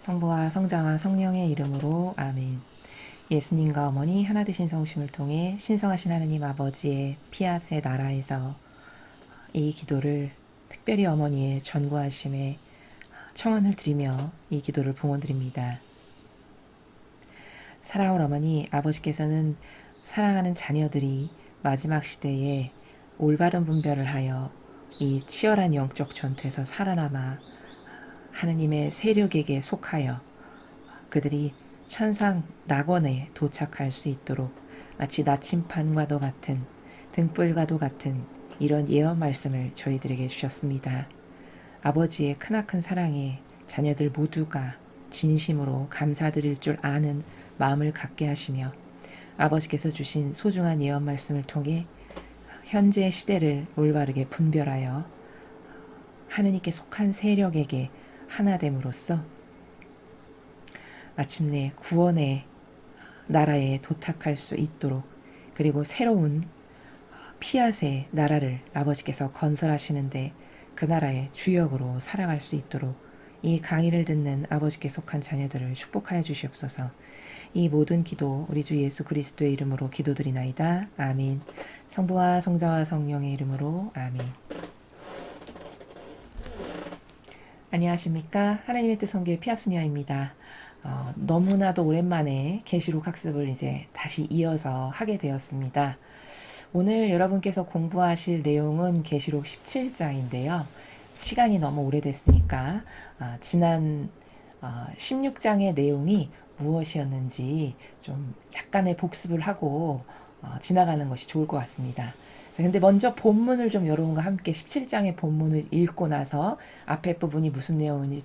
성부와 성자와 성령의 이름으로 아멘. 예수님과 어머니 하나 되신 성심을 통해 신성하신 하느님 아버지의 피앗의 나라에서 이 기도를 특별히 어머니의 전구하심에 청원을 드리며 이 기도를 봉헌드립니다. 사랑하는 어머니, 아버지께서는 사랑하는 자녀들이 마지막 시대에 올바른 분별을 하여 이 치열한 영적 전투에서 살아남아 하느님의 세력에게 속하여 그들이 천상 낙원에 도착할 수 있도록 마치 나침판과도 같은 등불과도 같은 이런 예언 말씀을 저희들에게 주셨습니다. 아버지의 크나큰 사랑에 자녀들 모두가 진심으로 감사드릴 줄 아는 마음을 갖게 하시며 아버지께서 주신 소중한 예언 말씀을 통해 현재 시대를 올바르게 분별하여 하느님께 속한 세력에게 하나됨으로써 마침내 구원의 나라에 도착할 수 있도록 그리고 새로운 피앗의 나라를 아버지께서 건설하시는데 그 나라의 주역으로 살아갈 수 있도록 이 강의를 듣는 아버지께 속한 자녀들을 축복하여 주시옵소서. 이 모든 기도 우리 주 예수 그리스도의 이름으로 기도드리나이다. 아멘. 성부와 성자와 성령의 이름으로 아멘. 안녕하십니까. 하나님의 뜻 성교의 피아수니아입니다. 너무나도 오랜만에 계시록 학습을 이제 다시 이어서 하게 되었습니다. 오늘 여러분께서 공부하실 내용은 계시록 17장인데요. 시간이 너무 오래됐으니까 지난 16장의 내용이 무엇이었는지 좀 약간의 복습을 하고 지나가는 것이 좋을 것 같습니다. 근데 먼저 본문을 좀 여러분과 함께 17장의 본문을 읽고 나서 앞에 부분이 무슨 내용인지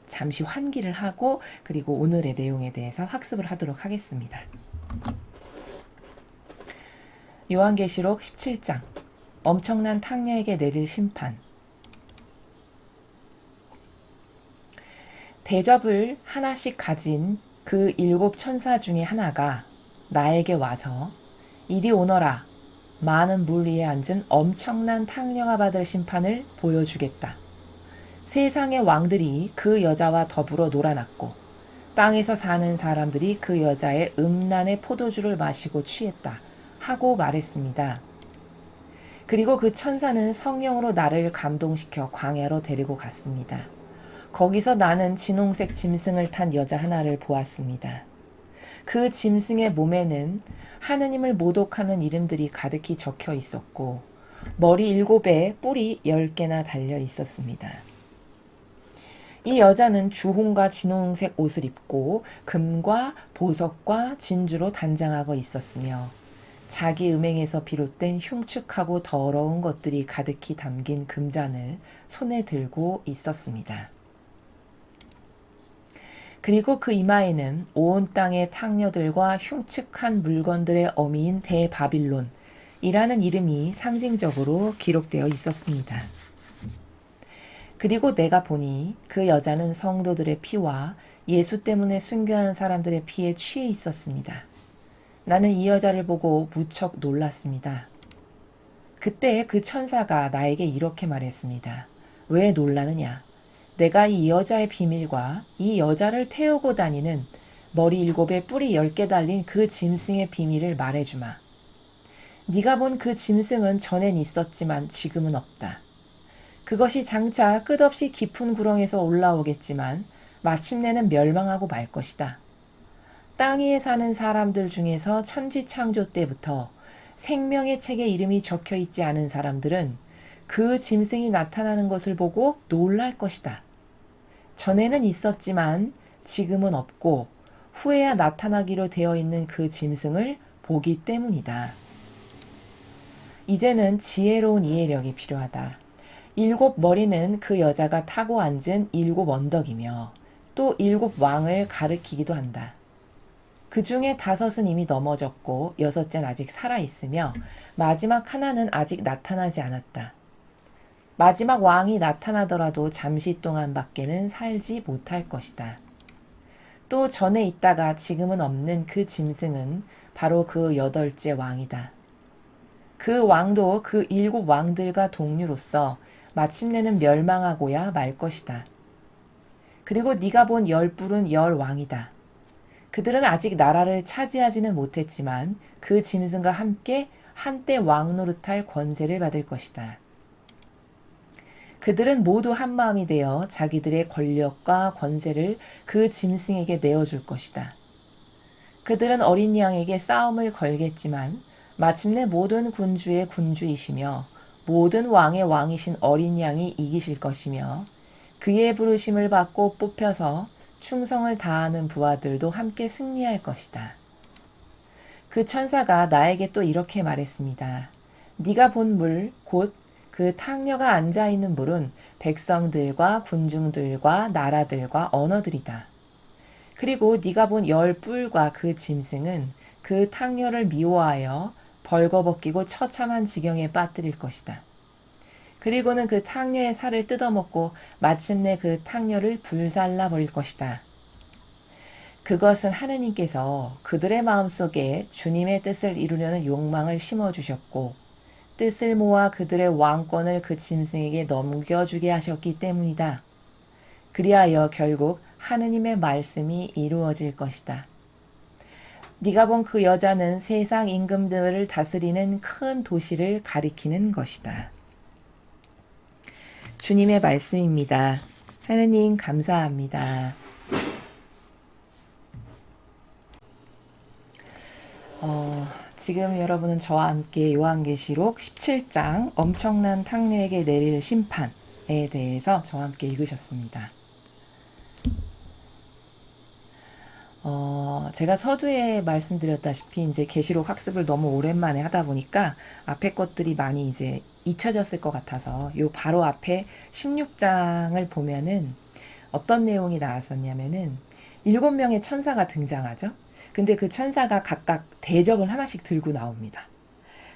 잠시 환기를 하고 그리고 오늘의 내용에 대해서 학습을 하도록 하겠습니다. 요한계시록 17장 엄청난 탕녀에게 내릴 심판. 대접을 하나씩 가진 그 7 천사 중에 하나가 나에게 와서 이리 오너라. 많은 물 위에 앉은 엄청난 탕녀가 받을 심판을 보여주겠다. 세상의 왕들이 그 여자와 더불어 놀아났고 땅에서 사는 사람들이 그 여자의 음란의 포도주를 마시고 취했다 하고 말했습니다. 그리고 그 천사는 성령으로 나를 감동시켜 광야로 데리고 갔습니다. 거기서 나는 진홍색 짐승을 탄 여자 하나를 보았습니다. 그 짐승의 몸에는 하느님을 모독하는 이름들이 가득히 적혀 있었고 머리 7에 뿔이 10개나 달려 있었습니다. 이 여자는 주홍과 진홍색 옷을 입고 금과 보석과 진주로 단장하고 있었으며 자기 음행에서 비롯된 흉측하고 더러운 것들이 가득히 담긴 금잔을 손에 들고 있었습니다. 그리고 그 이마에는 온 땅의 탕녀들과 흉측한 물건들의 어미인 대바빌론이라는 이름이 상징적으로 기록되어 있었습니다. 그리고 내가 보니 그 여자는 성도들의 피와 예수 때문에 순교한 사람들의 피에 취해 있었습니다. 나는 이 여자를 보고 무척 놀랐습니다. 그때 그 천사가 나에게 이렇게 말했습니다. 왜 놀라느냐? 내가 이 여자의 비밀과 이 여자를 태우고 다니는 머리 7에 뿔이 10개 달린 그 짐승의 비밀을 말해주마. 네가 본 그 짐승은 전엔 있었지만 지금은 없다. 그것이 장차 끝없이 깊은 구렁에서 올라오겠지만 마침내는 멸망하고 말 것이다. 땅 위에 사는 사람들 중에서 천지창조 때부터 생명의 책에 이름이 적혀 있지 않은 사람들은 그 짐승이 나타나는 것을 보고 놀랄 것이다. 전에는 있었지만 지금은 없고 후에야 나타나기로 되어 있는 그 짐승을 보기 때문이다. 이제는 지혜로운 이해력이 필요하다. 7 머리는 그 여자가 타고 앉은 7 언덕이며 또 7 왕을 가리키기도 한다. 그 중에 5은 이미 넘어졌고 6째는 아직 살아있으며 마지막 하나는 아직 나타나지 않았다. 마지막 왕이 나타나더라도 잠시 동안 밖에는 살지 못할 것이다. 또 전에 있다가 지금은 없는 그 짐승은 바로 그 8째 왕이다. 그 왕도 그 7 왕들과 동류로서 마침내는 멸망하고야 말 것이다. 그리고 네가 본 열뿔은 열왕이다. 그들은 아직 나라를 차지하지는 못했지만 그 짐승과 함께 한때 왕 노릇할 권세를 받을 것이다. 그들은 모두 한마음이 되어 자기들의 권력과 권세를 그 짐승에게 내어줄 것이다. 그들은 어린 양에게 싸움을 걸겠지만 마침내 모든 군주의 군주이시며 모든 왕의 왕이신 어린 양이 이기실 것이며 그의 부르심을 받고 뽑혀서 충성을 다하는 부하들도 함께 승리할 것이다. 그 천사가 나에게 또 이렇게 말했습니다. 네가 본 물, 곧 그 탕녀가 앉아있는 물은 백성들과 군중들과 나라들과 언어들이다. 그리고 네가 본 열뿔과 그 짐승은 그 탕녀를 미워하여 벌거벗기고 처참한 지경에 빠뜨릴 것이다. 그리고는 그 탕녀의 살을 뜯어먹고 마침내 그 탕녀를 불살라 버릴 것이다. 그것은 하느님께서 그들의 마음속에 주님의 뜻을 이루려는 욕망을 심어주셨고 뜻을 모아 그들의 왕권을 그 짐승에게 넘겨주게 하셨기 때문이다. 그리하여 결국 하느님의 말씀이 이루어질 것이다. 네가 본 그 여자는 세상 임금들을 다스리는 큰 도시를 가리키는 것이다. 주님의 말씀입니다. 하느님 감사합니다. 지금 여러분은 저와 함께 요한계시록 17장 엄청난 탕녀에게 내릴 심판에 대해서 저와 함께 읽으셨습니다. 제가 서두에 말씀드렸다시피 이제 계시록 학습을 너무 오랜만에 하다 보니까 앞에 것들이 많이 이제 잊혀졌을 것 같아서 요 바로 앞에 16장을 보면은 어떤 내용이 나왔었냐면은 7명의 천사가 등장하죠. 근데 그 천사가 각각 대접을 하나씩 들고 나옵니다.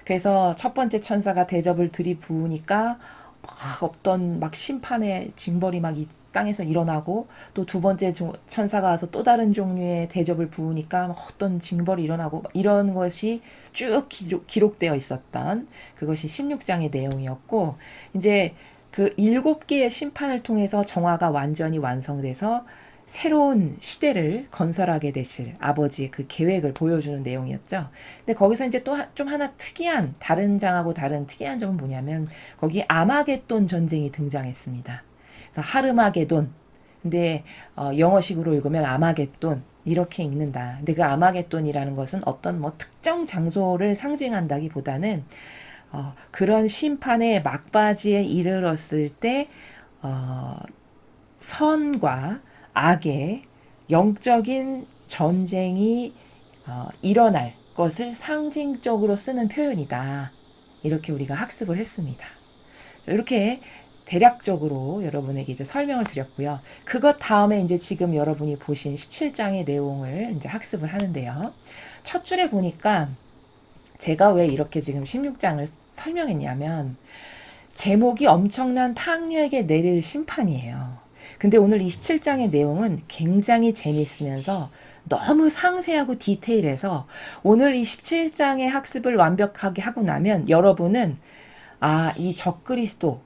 그래서 첫 번째 천사가 대접을 들이부으니까 막 없던 막 심판의 징벌이 막 이 땅에서 일어나고 또 두 번째 천사가 와서 또 다른 종류의 대접을 부으니까 어떤 징벌이 일어나고 이런 것이 쭉 기록되어 있었던 그것이 16장의 내용이었고 이제 그 7개의 심판을 통해서 정화가 완전히 완성돼서 새로운 시대를 건설하게 되실 아버지의 그 계획을 보여주는 내용이었죠. 근데 거기서 이제 또 좀 하나 특이한 다른 장하고 다른 특이한 점은 뭐냐면 거기 아마겟돈 전쟁이 등장했습니다. 그래서 하르마게돈. 근데 영어식으로 읽으면 아마겟돈 이렇게 읽는다. 근데 그 아마겟돈이라는 것은 어떤 뭐 특정 장소를 상징한다기보다는 그런 심판의 막바지에 이르렀을 때 선과 악의 영적인 전쟁이 일어날 것을 상징적으로 쓰는 표현이다. 이렇게 우리가 학습을 했습니다. 이렇게 대략적으로 여러분에게 이제 설명을 드렸고요. 그것 다음에 이제 지금 여러분이 보신 17장의 내용을 이제 학습을 하는데요. 첫 줄에 보니까 제가 왜 이렇게 지금 16장을 설명했냐면 제목이 엄청난 탕녀에게 내릴 심판이에요. 근데 오늘 27장의 내용은 굉장히 재미있으면서 너무 상세하고 디테일해서 오늘 이 17장의 학습을 완벽하게 하고 나면 여러분은 이 적그리스도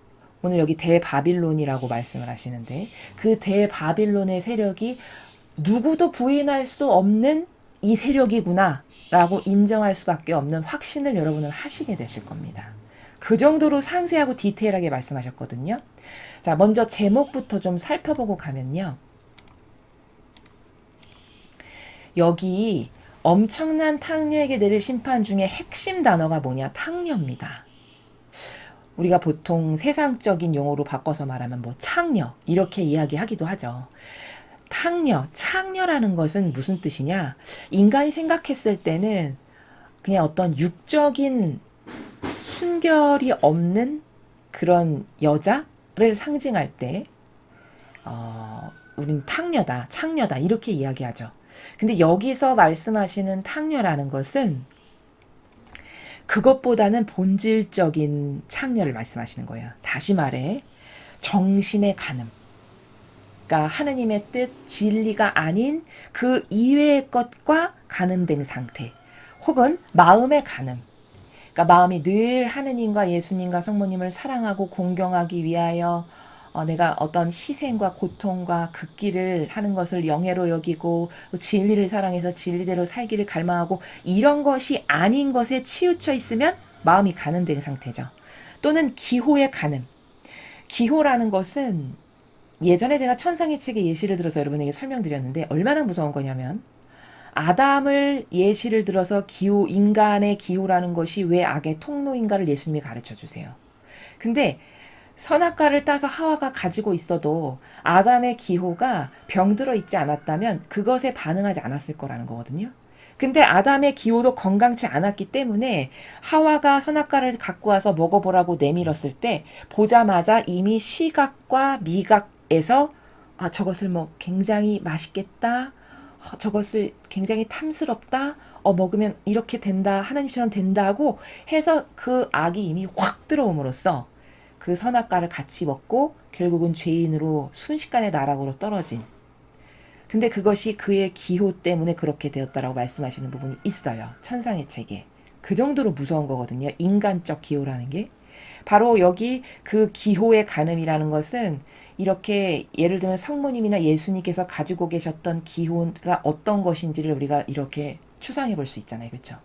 오늘 여기 대바빌론이라고 말씀을 하시는데 그 대바빌론의 세력이 누구도 부인할 수 없는 이 세력이구나 라고 인정할 수밖에 없는 확신을 여러분은 하시게 되실 겁니다. 그 정도로 상세하고 디테일하게 말씀하셨거든요. 자, 먼저 제목부터 좀 살펴보고 가면요. 여기 엄청난 탕녀에게 내릴 심판 중에 핵심 단어가 뭐냐? 탕녀입니다. 우리가 보통 세상적인 용어로 바꿔서 말하면 뭐 창녀 이렇게 이야기하기도 하죠. 탕녀, 창녀라는 것은 무슨 뜻이냐? 인간이 생각했을 때는 그냥 어떤 육적인 순결이 없는 그런 여자를 상징할 때 우린 탕녀다, 창녀다 이렇게 이야기하죠. 근데 여기서 말씀하시는 탕녀라는 것은 그것보다는 본질적인 창녀를 말씀하시는 거예요. 다시 말해 정신의 간음. 그러니까 하느님의 뜻, 진리가 아닌 그 이외의 것과 간음된 상태. 혹은 마음의 간음. 그러니까 마음이 늘 하느님과 예수님과 성모님을 사랑하고 공경하기 위하여 내가 어떤 희생과 고통과 극기를 하는 것을 영예로 여기고 진리를 사랑해서 진리대로 살기를 갈망하고 이런 것이 아닌 것에 치우쳐 있으면 마음이 가늠된 상태죠. 또는 기호의 가늠. 기호라는 것은 예전에 제가 천상의 책의 예시를 들어서 여러분에게 설명드렸는데 얼마나 무서운 거냐면 아담을 예시를 들어서 기호, 인간의 기호라는 것이 왜 악의 통로인가를 예수님이 가르쳐 주세요. 근데 선악과를 따서 하와가 가지고 있어도 아담의 기호가 병들어 있지 않았다면 그것에 반응하지 않았을 거라는 거거든요. 근데 아담의 기호도 건강치 않았기 때문에 하와가 선악과를 갖고 와서 먹어보라고 내밀었을 때 보자마자 이미 시각과 미각에서 저것을 굉장히 맛있겠다. 저것을 굉장히 탐스럽다. 먹으면 이렇게 된다. 하나님처럼 된다고 해서 그 악이 이미 확 들어옴으로써 그 선악과를 같이 먹고 결국은 죄인으로 순식간에 나락으로 떨어진. 근데 그것이 그의 기호 때문에 그렇게 되었다라고 말씀하시는 부분이 있어요. 천상의 책에. 그 정도로 무서운 거거든요. 인간적 기호라는 게. 바로 여기 그 기호의 가늠이라는 것은 이렇게 예를 들면 성모님이나 예수님께서 가지고 계셨던 기호가 어떤 것인지를 우리가 이렇게 추상해 볼 수 있잖아요. 그렇죠?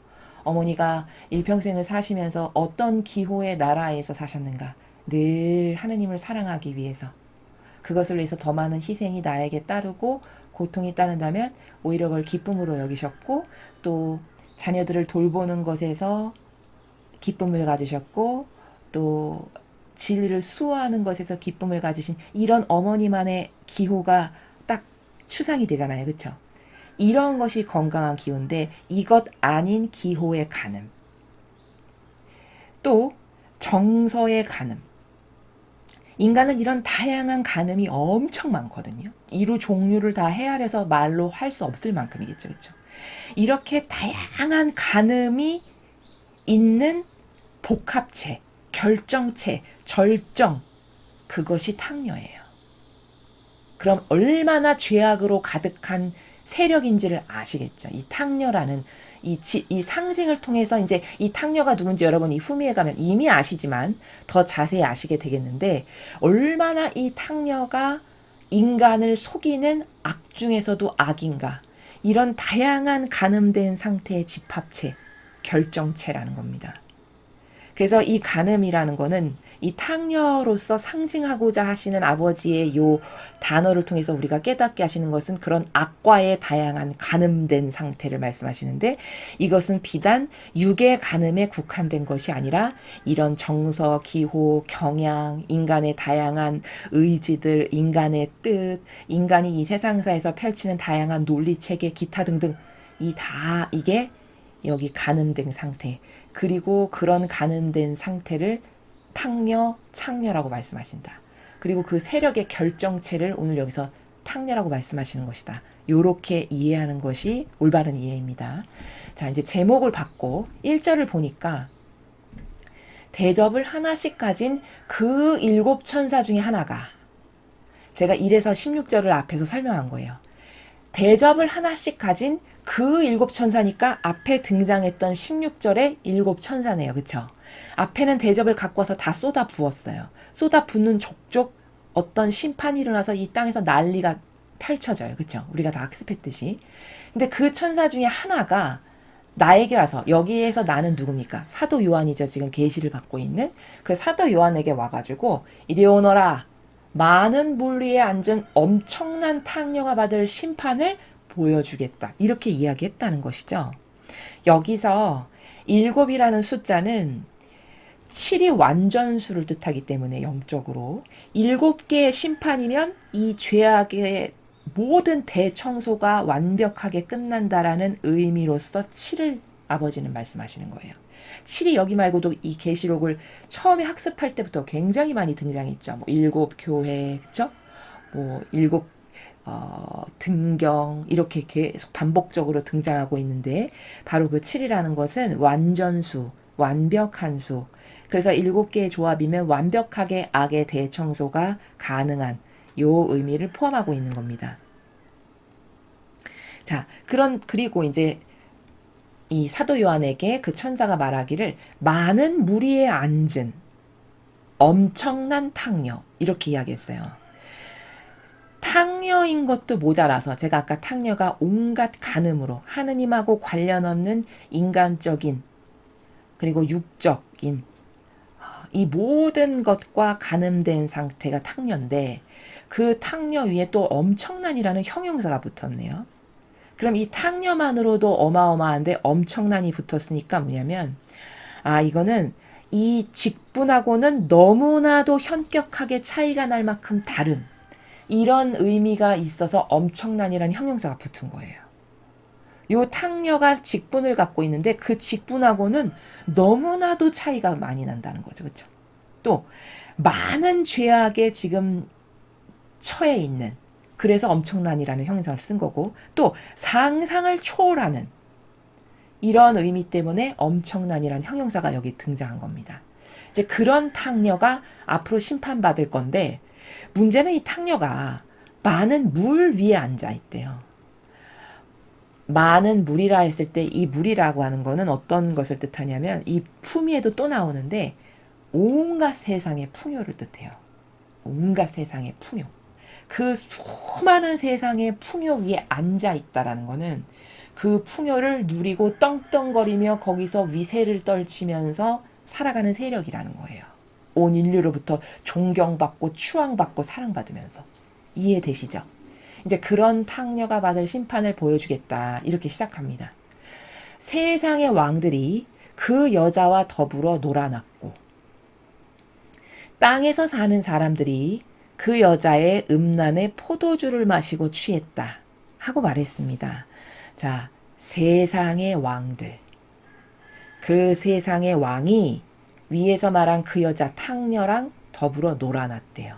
어머니가 일평생을 사시면서 어떤 기호의 나라에서 사셨는가. 늘 하느님을 사랑하기 위해서. 그것을 위해서 더 많은 희생이 나에게 따르고 고통이 따른다면 오히려 그걸 기쁨으로 여기셨고 또 자녀들을 돌보는 것에서 기쁨을 가지셨고 또 진리를 수호하는 것에서 기쁨을 가지신 이런 어머니만의 기호가 딱 추상이 되잖아요. 그렇죠? 이런 것이 건강한 기호인데 이것 아닌 기호의 가늠. 또 정서의 가늠. 인간은 이런 다양한 가늠이 엄청 많거든요. 이루 종류를 다 헤아려서 말로 할 수 없을 만큼이겠죠. 그렇죠? 이렇게 다양한 가늠이 있는 복합체, 결정체, 절정, 그것이 탕려예요. 그럼 얼마나 죄악으로 가득한 세력인지를 아시겠죠? 이 탕려라는 이 상징을 통해서 이제 이 탕려가 누군지 여러분이 후미에 가면 이미 아시지만 더 자세히 아시게 되겠는데 얼마나 이 탕려가 인간을 속이는 악 중에서도 악인가 이런 다양한 가늠된 상태의 집합체, 결정체라는 겁니다. 그래서 이 가늠이라는 거는 이 탕녀로서 상징하고자 하시는 아버지의 요 단어를 통해서 우리가 깨닫게 하시는 것은 그런 악과의 다양한 가늠된 상태를 말씀하시는데 이것은 비단 육의 가늠에 국한된 것이 아니라 이런 정서, 기호, 경향, 인간의 다양한 의지들, 인간의 뜻, 인간이 이 세상사에서 펼치는 다양한 논리체계, 기타 등등 이게 여기 가늠된 상태 그리고 그런 가늠된 상태를 탕려, 창녀라고 말씀하신다. 그리고 그 세력의 결정체를 오늘 여기서 탕려라고 말씀하시는 것이다. 요렇게 이해하는 것이 올바른 이해입니다. 자, 이제 제목을 받고 1절을 보니까 대접을 하나씩 가진 그 7 천사 중에 하나가 제가 1에서 16절을 앞에서 설명한 거예요. 대접을 하나씩 가진 그 7 천사니까 앞에 등장했던 16절의 7 천사네요. 그쵸? 앞에는 대접을 갖고 와서 다 쏟아 부었어요. 쏟아 붓는 족족 어떤 심판이 일어나서 이 땅에서 난리가 펼쳐져요. 그쵸? 우리가 다 학습했듯이. 근데 그 천사 중에 하나가 나에게 와서 여기에서 나는 누굽니까? 사도 요한이죠. 지금 계시를 받고 있는 그 사도 요한에게 와가지고 이리 오너라. 많은 물 위에 앉은 엄청난 탕령아 받을 심판을 보여주겠다. 이렇게 이야기했다는 것이죠. 여기서 7이라는 숫자는 7이 완전수를 뜻하기 때문에 영적으로 7개의 심판이면 이 죄악의 모든 대청소가 완벽하게 끝난다라는 의미로서 7을 아버지는 말씀하시는 거예요. 7이 여기 말고도 이 계시록을 처음에 학습할 때부터 굉장히 많이 등장했죠. 7 교회, 그쵸? 7 등경 이렇게 계속 반복적으로 등장하고 있는데 바로 그 7이라는 것은 완전수, 완벽한 수. 그래서 7개의 조합이면 완벽하게 악의 대청소가 가능한 요 의미를 포함하고 있는 겁니다. 자, 그리고 이제 이 사도 요한에게 그 천사가 말하기를 많은 무리에 앉은 엄청난 탕녀 이렇게 이야기했어요. 탕녀인 것도 모자라서 제가 아까 탕녀가 온갖 간음으로 하느님하고 관련 없는 인간적인 그리고 육적인 이 모든 것과 간음된 상태가 탕녀인데 그 탕녀 위에 또 엄청난이라는 형용사가 붙었네요. 그럼 이 탕녀만으로도 어마어마한데 엄청난이 붙었으니까 뭐냐면 이거는 이 직분하고는 너무나도 현격하게 차이가 날 만큼 다른 이런 의미가 있어서 엄청난이라는 형용사가 붙은 거예요. 요 탕녀가 직분을 갖고 있는데 그 직분하고는 너무나도 차이가 많이 난다는 거죠. 그렇죠? 또 많은 죄악에 지금 처해 있는 그래서 엄청난이라는 형용사를 쓴 거고 또 상상을 초월하는 이런 의미 때문에 엄청난이라는 형용사가 여기 등장한 겁니다. 이제 그런 탕녀가 앞으로 심판받을 건데 문제는 이 탕녀가 많은 물 위에 앉아 있대요. 많은 물이라 했을 때 이 물이라고 하는 거는 어떤 것을 뜻하냐면 이 품위에도 또 나오는데 온갖 세상의 풍요를 뜻해요. 온갖 세상의 풍요. 그 수많은 세상의 풍요 위에 앉아 있다라는 거는 그 풍요를 누리고 떵떵거리며 거기서 위세를 떨치면서 살아가는 세력이라는 거예요. 온 인류로부터 존경받고 추앙받고 사랑받으면서. 이해되시죠? 이제 그런 탕녀가 받을 심판을 보여주겠다. 이렇게 시작합니다. 세상의 왕들이 그 여자와 더불어 놀아났고 땅에서 사는 사람들이 그 여자의 음란의 포도주를 마시고 취했다. 하고 말했습니다. 자, 세상의 왕들. 그 세상의 왕이 위에서 말한 그 여자 탕녀랑 더불어 놀아났대요.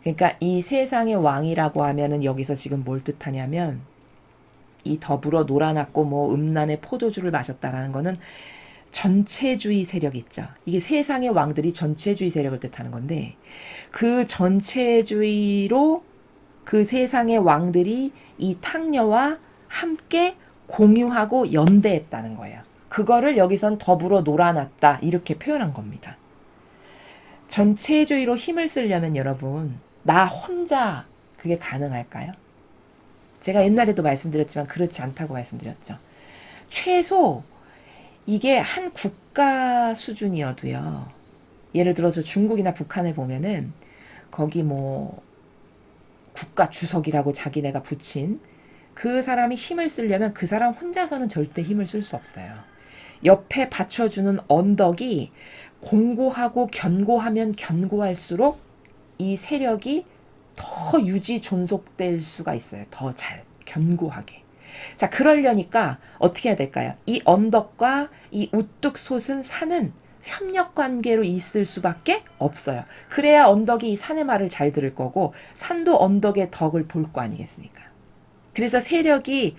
그러니까 이 세상의 왕이라고 하면은 여기서 지금 뭘 뜻하냐면 이 더불어 놀아났고 뭐 음란의 포도주를 마셨다라는 거는 전체주의 세력 있죠. 이게 세상의 왕들이 전체주의 세력을 뜻하는 건데 그 전체주의로 그 세상의 왕들이 이 탕녀와 함께 공유하고 연대했다는 거예요. 그거를 여기선 더불어 놀아났다 이렇게 표현한 겁니다. 전체주의로 힘을 쓰려면 여러분 나 혼자 그게 가능할까요? 제가 옛날에도 말씀드렸지만 그렇지 않다고 말씀드렸죠. 최소 이게 한 국가 수준이어도요. 예를 들어서 중국이나 북한을 보면은 거기 뭐 국가 주석이라고 자기네가 붙인 그 사람이 힘을 쓰려면 그 사람 혼자서는 절대 힘을 쓸 수 없어요. 옆에 받쳐주는 언덕이 공고하고 견고하면 견고할수록 이 세력이 더 유지 존속될 수가 있어요. 더 잘 견고하게. 자, 그러려니까 어떻게 해야 될까요? 이 언덕과 이 우뚝 솟은 산은 협력 관계로 있을 수밖에 없어요. 그래야 언덕이 이 산의 말을 잘 들을 거고 산도 언덕의 덕을 볼 거 아니겠습니까? 그래서 세력이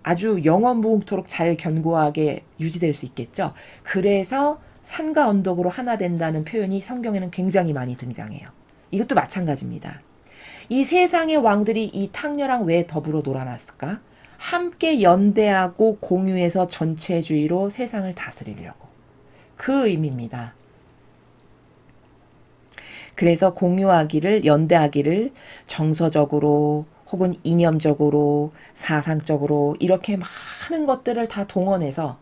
아주 영원무궁토록 잘 견고하게 유지될 수 있겠죠. 그래서 산과 언덕으로 하나 된다는 표현이 성경에는 굉장히 많이 등장해요. 이것도 마찬가지입니다. 이 세상의 왕들이 이 탕녀랑 왜 더불어 놀아났을까? 함께 연대하고 공유해서 전체주의로 세상을 다스리려고. 그 의미입니다. 그래서 공유하기를, 연대하기를 정서적으로 혹은 이념적으로, 사상적으로 이렇게 많은 것들을 다 동원해서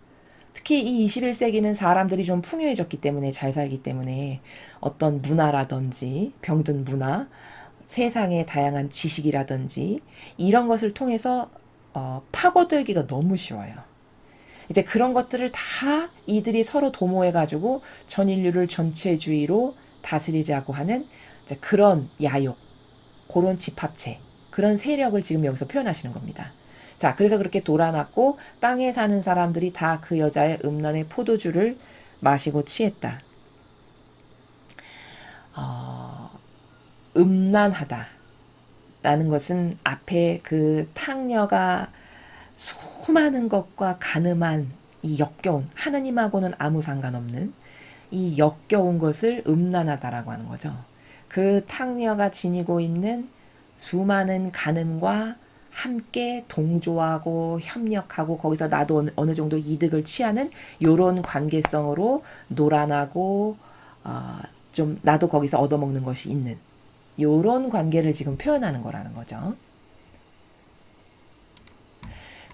특히 이 21세기는 사람들이 좀 풍요해졌기 때문에 잘 살기 때문에 어떤 문화라든지 병든 문화, 세상의 다양한 지식이라든지 이런 것을 통해서 파고들기가 너무 쉬워요. 이제 그런 것들을 다 이들이 서로 도모해가지고 전 인류를 전체주의로 다스리자고 하는 이제 그런 야욕, 그런 집합체, 그런 세력을 지금 여기서 표현하시는 겁니다. 자, 그래서 그렇게 돌아놨고 땅에 사는 사람들이 다 그 여자의 음란의 포도주를 마시고 취했다. 음란하다 라는 것은 앞에 그 탕녀가 수많은 것과 가늠한 이 역겨운, 하느님하고는 아무 상관없는 이 역겨운 것을 음란하다라고 하는 거죠. 그 탕녀가 지니고 있는 수많은 간음과 함께 동조하고 협력하고 거기서 나도 어느 정도 이득을 취하는 요런 관계성으로 놀아나고 좀 나도 거기서 얻어먹는 것이 있는 요런 관계를 지금 표현하는 거라는 거죠.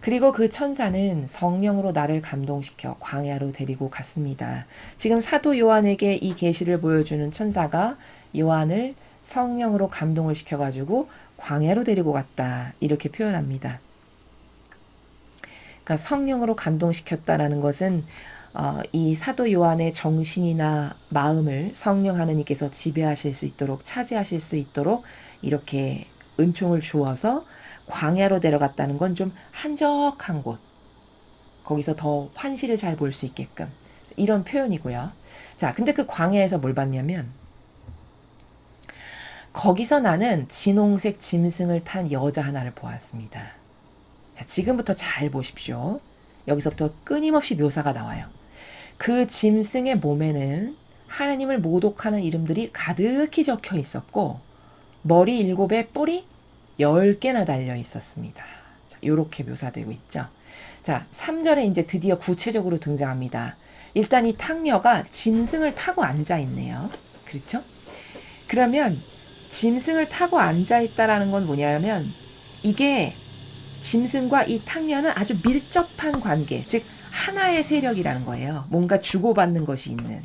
그리고 그 천사는 성령으로 나를 감동시켜 광야로 데리고 갔습니다. 지금 사도 요한에게 이 계시를 보여주는 천사가 요한을 성령으로 감동을 시켜가지고 광야로 데리고 갔다 이렇게 표현합니다. 그러니까 성령으로 감동시켰다라는 것은 이 사도 요한의 정신이나 마음을 성령 하느님께서 지배하실 수 있도록 차지하실 수 있도록 이렇게 은총을 주어서 광야로 데려갔다는 건 좀 한적한 곳, 거기서 더 환시를 잘 볼 수 있게끔 이런 표현이고요. 자, 근데 그 광야에서 뭘 봤냐면 거기서 나는 진홍색 짐승을 탄 여자 하나를 보았습니다. 자, 지금부터 잘 보십시오. 여기서부터 끊임없이 묘사가 나와요. 그 짐승의 몸에는 하나님을 모독하는 이름들이 가득히 적혀 있었고 머리 7에 뿔이 10개나 달려 있었습니다. 자, 이렇게 묘사되고 있죠. 자, 3절에 이제 드디어 구체적으로 등장합니다. 일단 이 탕녀가 짐승을 타고 앉아 있네요. 그렇죠? 그러면 짐승을 타고 앉아 있다라는 건 뭐냐면 이게 짐승과 이 탕녀는 아주 밀접한 관계, 즉 하나의 세력이라는 거예요. 뭔가 주고받는 것이 있는.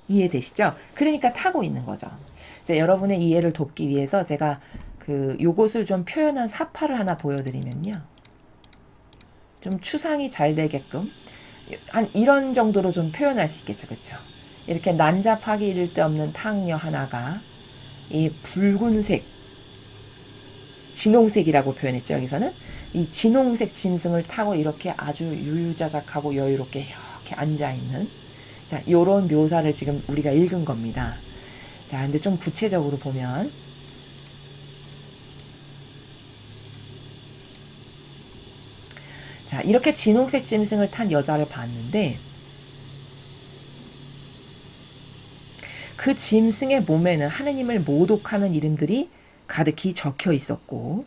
이해되시죠? 그러니까 타고 있는 거죠. 이제 여러분의 이해를 돕기 위해서 제가 요것을 좀 표현한 사파를 하나 보여드리면요. 좀 추상이 잘 되게끔 한 이런 정도로 좀 표현할 수 있겠죠. 그렇죠? 이렇게 난잡하기 이를 데 없는 탕녀 하나가 이 붉은색, 진홍색이라고 표현했죠. 여기서는 이 진홍색 짐승을 타고 이렇게 아주 유유자적하고 여유롭게 이렇게 앉아있는 자, 요런 묘사를 지금 우리가 읽은 겁니다. 자, 근데 좀 구체적으로 보면 자, 이렇게 진홍색 짐승을 탄 여자를 봤는데 그 짐승의 몸에는 하느님을 모독하는 이름들이 가득히 적혀 있었고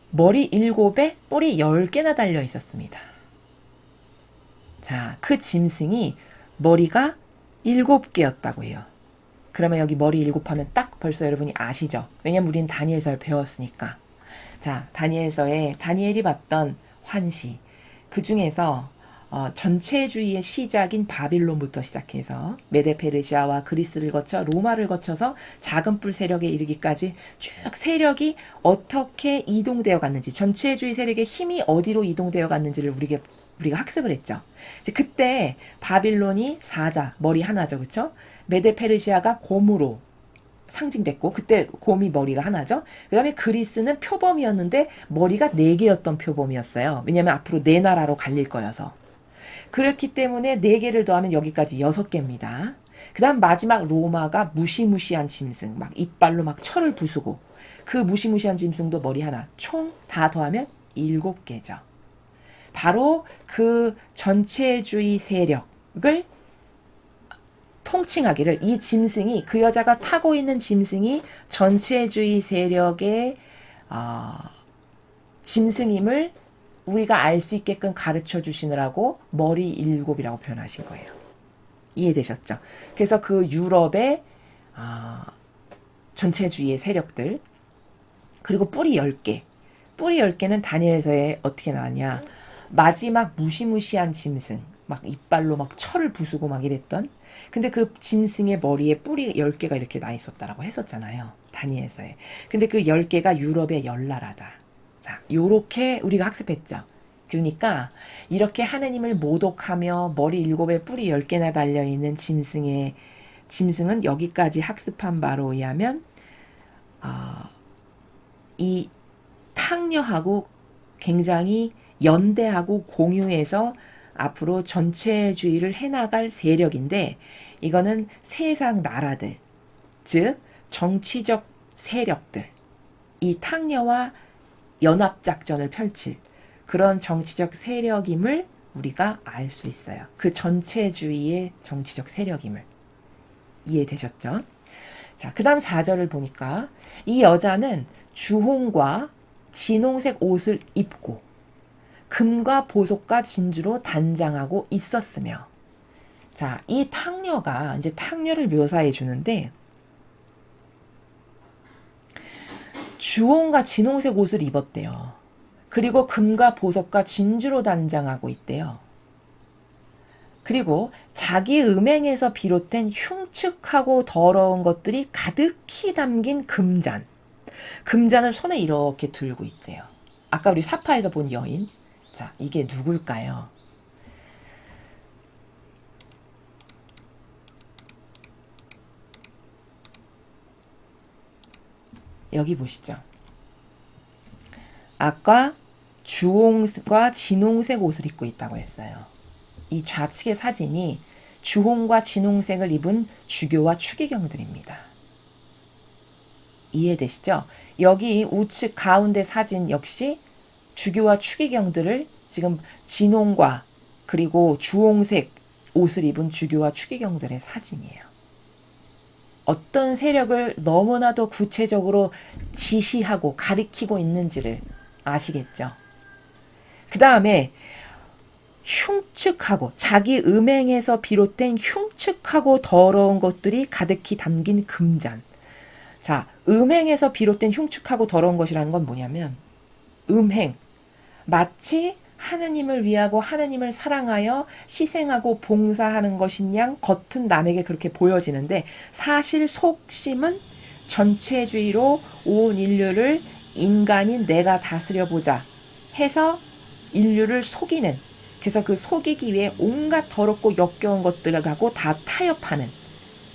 머리 7에 뿔이 10개나 달려 있었습니다. 자, 그 짐승이 머리가 7개였다고 해요. 그러면 여기 머리 7 하면 딱 벌써 여러분이 아시죠? 왜냐면 우리는 다니엘서를 배웠으니까. 자, 다니엘서에 다니엘이 봤던 환시, 그 중에서 전체주의의 시작인 바빌론부터 시작해서 메데페르시아와 그리스를 거쳐 로마를 거쳐서 작은 뿔 세력에 이르기까지 쭉 세력이 어떻게 이동되어 갔는지, 전체주의 세력의 힘이 어디로 이동되어 갔는지를 우리가 학습을 했죠. 이제 그때 바빌론이 사자, 머리 하나죠. 그렇죠? 메데페르시아가 곰으로 상징됐고 그때 곰이 머리가 하나죠. 그 다음에 그리스는 표범이었는데 머리가 4개였던 표범이었어요. 왜냐하면 앞으로 4나라로 갈릴 거여서. 그렇기 때문에 4개를 더하면 여기까지 6개입니다. 그 다음 마지막 로마가 무시무시한 짐승, 막 이빨로 막 철을 부수고 그 무시무시한 짐승도 머리 하나, 총 다 더하면 7개죠. 바로 그 전체주의 세력을 통칭하기를 이 짐승이 그 여자가 타고 있는 짐승이 전체주의 세력의 짐승임을 우리가 알 수 있게끔 가르쳐 주시느라고 머리 7이라고 표현하신 거예요. 이해되셨죠? 그래서 그 유럽의 전체주의의 세력들 그리고 뿔이 10개 뿔이 10개는 다니엘서에 어떻게 나왔냐 마지막 무시무시한 짐승 막 이빨로 막 철을 부수고 막 이랬던 근데 그 짐승의 머리에 뿔이 10개가 이렇게 나 있었다라고 했었잖아요. 다니엘서에. 근데 그 10개가 유럽의 10나라다. 자, 요렇게 우리가 학습했죠. 그러니까 이렇게 하느님을 모독하며 머리 7에 뿔이 10개나 달려있는 짐승은 여기까지 학습한 바로 의하면 이 탕녀하고 굉장히 연대하고 공유해서 앞으로 전체주의를 해나갈 세력인데 이거는 세상 나라들, 즉 정치적 세력들, 이 탕녀와 연합작전을 펼칠 그런 정치적 세력임을 우리가 알 수 있어요. 그 전체주의의 정치적 세력임을. 이해되셨죠? 자, 그 다음 4절을 보니까 이 여자는 주홍과 진홍색 옷을 입고 금과 보석과 진주로 단장하고 있었으며. 자, 이 탕녀가 이제 탕녀를 묘사해 주는데 주홍과 진홍색 옷을 입었대요. 그리고 금과 보석과 진주로 단장하고 있대요. 그리고 자기 음행에서 비롯된 흉측하고 더러운 것들이 가득히 담긴 금잔. 금잔을 손에 이렇게 들고 있대요. 아까 우리 사파에서 본 여인. 자, 이게 누굴까요? 여기 보시죠. 아까 주홍과 진홍색 옷을 입고 있다고 했어요. 이 좌측의 사진이 주홍과 진홍색을 입은 주교와 추기경들입니다. 이해되시죠? 여기 우측 가운데 사진 역시 주교와 추기경들을 지금 진홍과 그리고 주홍색 옷을 입은 주교와 추기경들의 사진이에요. 어떤 세력을 너무나도 구체적으로 지시하고 가리키고 있는지를 아시겠죠? 그 다음에 흉측하고 자기 음행에서 비롯된 흉측하고 더러운 것들이 가득히 담긴 금잔. 자, 음행에서 비롯된 흉측하고 더러운 것이라는 건 뭐냐면 음행, 마치 하느님을 위하고 하느님을 사랑하여 희생하고 봉사하는 것인 양 겉은 남에게 그렇게 보여지는데 사실 속심은 전체주의로 온 인류를 인간인 내가 다스려보자 해서 인류를 속이는, 그래서 그 속이기 위해 온갖 더럽고 역겨운 것들하고 다 타협하는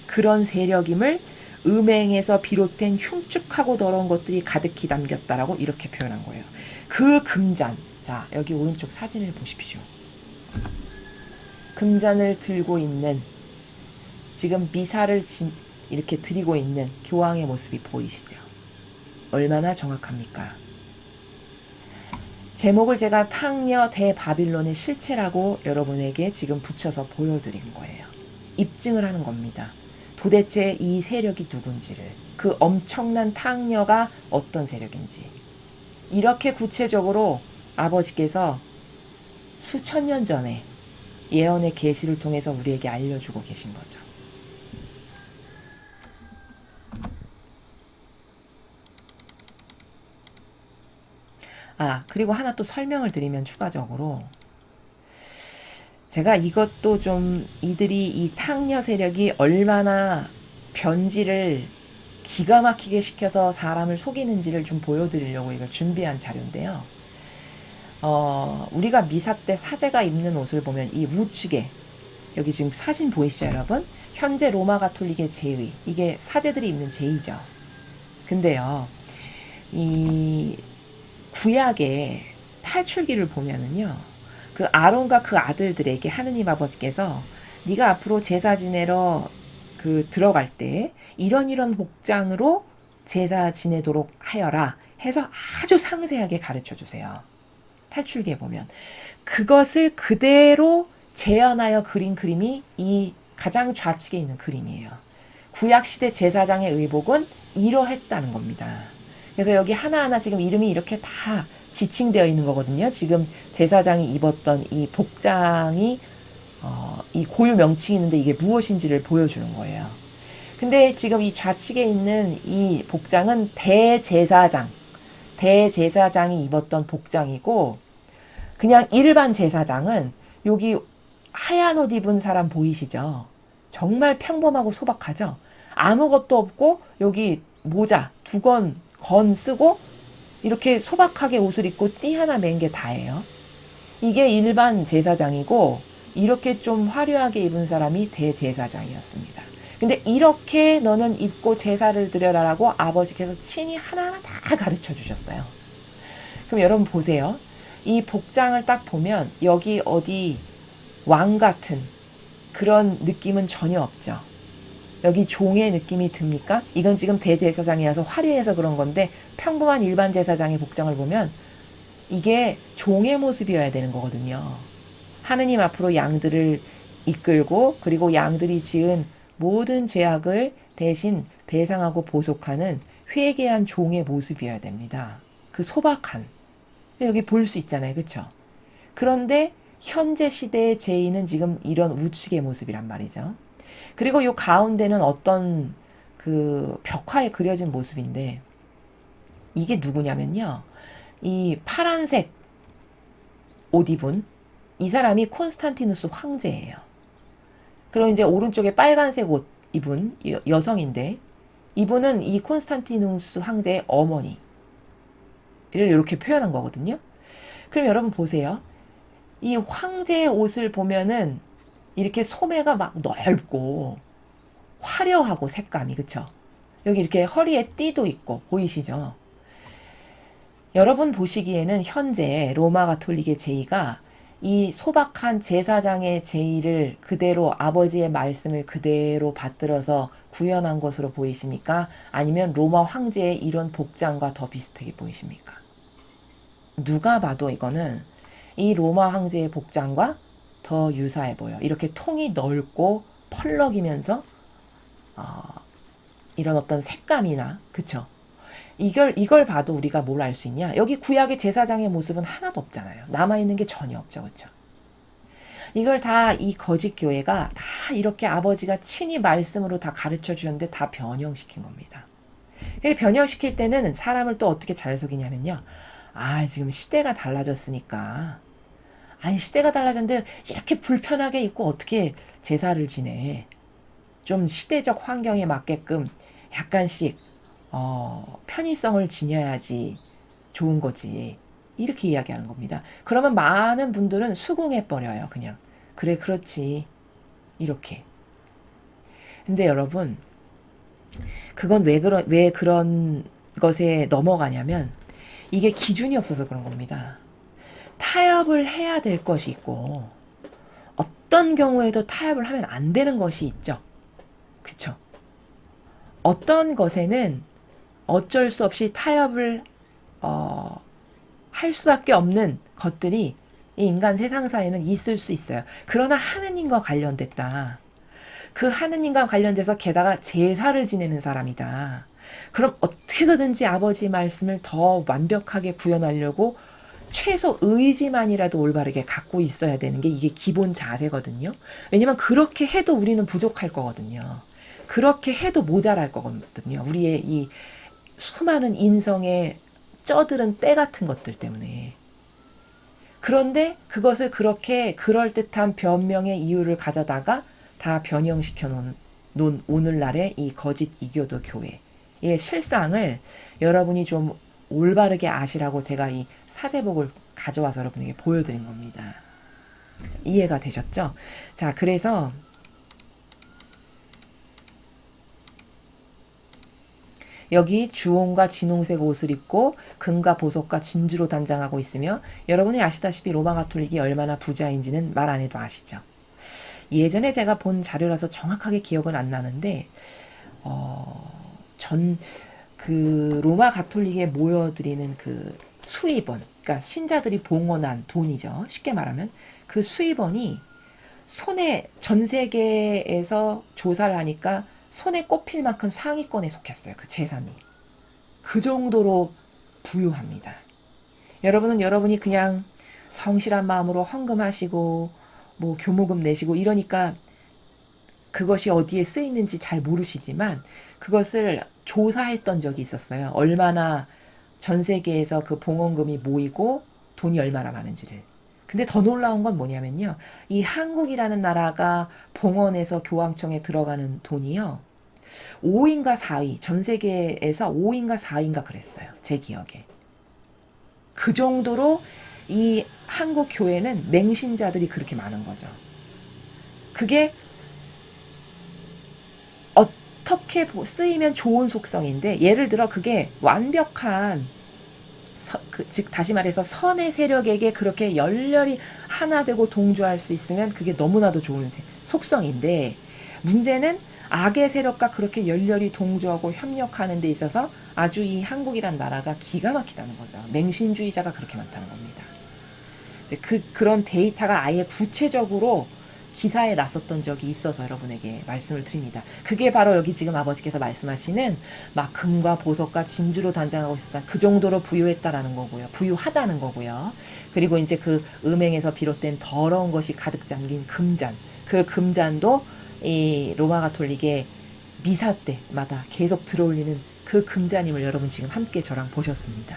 그런 세력임을 음행에서 비롯된 흉측하고 더러운 것들이 가득히 담겼다라고 이렇게 표현한 거예요. 그 금잔, 자 여기 오른쪽 사진을 보십시오. 금잔을 들고 있는, 지금 미사를 이렇게 드리고 있는 교황의 모습이 보이시죠? 얼마나 정확합니까? 제목을 제가 탕녀 대바빌론의 실체라고 여러분에게 지금 붙여서 보여드린 거예요. 입증을 하는 겁니다. 도대체 이 세력이 누군지를, 그 엄청난 탕녀가 어떤 세력인지. 이렇게 구체적으로 아버지께서 수천 년 전에 예언의 계시를 통해서 우리에게 알려주고 계신 거죠. 그리고 하나 또 설명을 드리면 추가적으로 제가 이것도 좀 이들이 이 탕녀 세력이 얼마나 변질을 기가 막히게 시켜서 사람을 속이는지를 좀 보여드리려고 이걸 준비한 자료인데요. 우리가 미사 때 사제가 입는 옷을 보면 이 우측에 여기 지금 사진 보이시죠 여러분? 현재 로마 가톨릭의 제의, 이게 사제들이 입는 제의죠. 근데요, 이 구약의 탈출기를 보면은요, 그 아론과 그 아들들에게 하느님 아버지께서 네가 앞으로 제사 지내러 들어갈 때 이런 복장으로 제사 지내도록 하여라 해서 아주 상세하게 가르쳐 주세요. 탈출기에 보면 그것을 그대로 재현하여 그린 그림이 이 가장 좌측에 있는 그림이에요. 구약시대 제사장의 의복은 이러했다는 겁니다. 그래서 여기 하나하나 지금 이름이 이렇게 다 지칭되어 있는 거거든요. 지금 제사장이 입었던 이 복장이 이 고유 명칭이 있는데 이게 무엇인지를 보여주는 거예요. 근데 지금 이 좌측에 있는 이 복장은 대제사장이 입었던 복장이고, 그냥 일반 제사장은 여기 하얀 옷 입은 사람 보이시죠? 정말 평범하고 소박하죠? 아무것도 없고 여기 모자 두 건 쓰고 이렇게 소박하게 옷을 입고 띠 하나 맨 게 다예요. 이게 일반 제사장이고 이렇게 좀 화려하게 입은 사람이 대제사장이었습니다. 근데 이렇게 너는 입고 제사를 드려라라고 아버지께서 친히 하나하나 다 가르쳐 주셨어요. 그럼 여러분 보세요. 이 복장을 딱 보면 여기 어디 왕 같은 그런 느낌은 전혀 없죠. 여기 종의 느낌이 듭니까? 이건 지금 대제사장이라서 화려해서 그런 건데 평범한 일반 제사장의 복장을 보면 이게 종의 모습이어야 되는 거거든요. 하느님 앞으로 양들을 이끌고 그리고 양들이 지은 모든 죄악을 대신 배상하고 보속하는 회개한 종의 모습이어야 됩니다. 그 소박한 여기 볼 수 있잖아요. 그쵸? 그런데 현재 시대의 제이는 지금 이런 우측의 모습이란 말이죠. 그리고 요 가운데는 어떤 그 벽화에 그려진 모습인데 이게 누구냐면요. 이 파란색 옷 입은 이 사람이 콘스탄티누스 황제예요. 그리고 이제 오른쪽에 빨간색 옷 입은 여성인데 이분은 이 콘스탄티누스 황제의 어머니를 이렇게 표현한 거거든요. 그럼 여러분 보세요. 이 황제의 옷을 보면은 이렇게 소매가 막 넓고 화려하고 색감이 그쵸? 여기 이렇게 허리에 띠도 있고 보이시죠? 여러분 보시기에는 현재 로마 가톨릭의 제의가 이 소박한 제사장의 제의를 그대로 아버지의 말씀을 그대로 받들어서 구현한 것으로 보이십니까? 아니면 로마 황제의 이런 복장과 더 비슷하게 보이십니까? 누가 봐도 이거는 이 로마 황제의 복장과 더 유사해 보여. 이렇게 통이 넓고 펄럭이면서 이런 어떤 색감이나 그쵸? 이걸 봐도 우리가 뭘 알 수 있냐? 여기 구약의 제사장의 모습은 하나도 없잖아요. 남아있는 게 전혀 없죠. 그쵸? 이걸 다 이 거짓 교회가 다 이렇게 아버지가 친히 말씀으로 다 가르쳐 주는데 다 변형시킨 겁니다. 변형시킬 때는 사람을 또 어떻게 잘 속이냐면요. 지금 시대가 달라졌으니까. 아니 시대가 달라졌는데 이렇게 불편하게 입고 어떻게 제사를 지내. 좀 시대적 환경에 맞게끔 약간씩 편의성을 지녀야지 좋은 거지. 이렇게 이야기하는 겁니다. 그러면 많은 분들은 수긍해버려요. 그냥 그래 그렇지 이렇게. 근데 여러분 그건 왜 그런 것에 넘어가냐면 이게 기준이 없어서 그런 겁니다. 타협을 해야 될 것이 있고 어떤 경우에도 타협을 하면 안 되는 것이 있죠. 그쵸? 어떤 것에는 어쩔 수 없이 타협을 할 수밖에 없는 것들이 이 인간 세상사에는 있을 수 있어요. 그러나 하느님과 관련됐다. 그 하느님과 관련돼서 게다가 제사를 지내는 사람이다. 그럼 어떻게든지 아버지 말씀을 더 완벽하게 구현하려고 최소 의지만이라도 올바르게 갖고 있어야 되는 게 이게 기본 자세거든요. 왜냐면 그렇게 해도 우리는 부족할 거거든요. 그렇게 해도 모자랄 거거든요. 우리의 이 수많은 인성의 쩌들은 때 같은 것들 때문에. 그런데 그것을 그렇게 그럴듯한 변명의 이유를 가져다가 다 변형시켜 놓은 오늘날의 이 거짓 이교도 교회의 실상을 여러분이 좀 올바르게 아시라고 제가 이 사제복을 가져와서 여러분에게 보여드린 겁니다. 이해가 되셨죠? 자, 그래서 여기 주홍과 진홍색 옷을 입고 금과 보석과 진주로 단장하고 있으며 여러분이 아시다시피 로마 가톨릭이 얼마나 부자인지는 말 안 해도 아시죠. 예전에 제가 본 자료라서 정확하게 기억은 안 나는데 그 로마 가톨릭에 모여드리는 그 수입원, 그러니까 신자들이 봉헌한 돈이죠. 쉽게 말하면 그 수입원이 손에 전 세계에서 조사를 하니까 손에 꼽힐 만큼 상위권에 속했어요. 그 재산이. 그 정도로 부유합니다. 여러분은 여러분이 그냥 성실한 마음으로 헌금하시고 뭐 교모금 내시고 이러니까 그것이 어디에 쓰이는지 잘 모르시지만 그것을 조사했던 적이 있었어요. 얼마나 전 세계에서 그 봉헌금이 모이고 돈이 얼마나 많은지를. 근데 더 놀라운 건 뭐냐면요. 이 한국이라는 나라가 봉헌해서 교황청에 들어가는 돈이요. 5인가 4위, 전 세계에서 5인가 4위인가 그랬어요. 제 기억에. 그 정도로 이 한국 교회는 맹신자들이 그렇게 많은 거죠. 그게 어떻게 쓰이면 좋은 속성인데 예를 들어 그게 완벽한 즉 다시 말해서 선의 세력에게 그렇게 열렬히 하나 되고 동조할 수 있으면 그게 너무나도 좋은 속성인데 문제는 악의 세력과 그렇게 열렬히 동조하고 협력하는 데 있어서 아주 이 한국이란 나라가 기가 막히다는 거죠. 맹신주의자가 그렇게 많다는 겁니다. 이제 그런 데이터가 아예 구체적으로 기사에 났었던 적이 있어서 여러분에게 말씀을 드립니다. 그게 바로 여기 지금 아버지께서 말씀하시는 막 금과 보석과 진주로 단장하고 있었다. 그 정도로 부유했다라는 거고요. 부유하다는 거고요. 그리고 이제 그 음행에서 비롯된 더러운 것이 가득 잠긴 금잔. 그 금잔도 이 로마 가톨릭의 미사 때마다 계속 들어올리는 그 금잔임을 여러분 지금 함께 저랑 보셨습니다.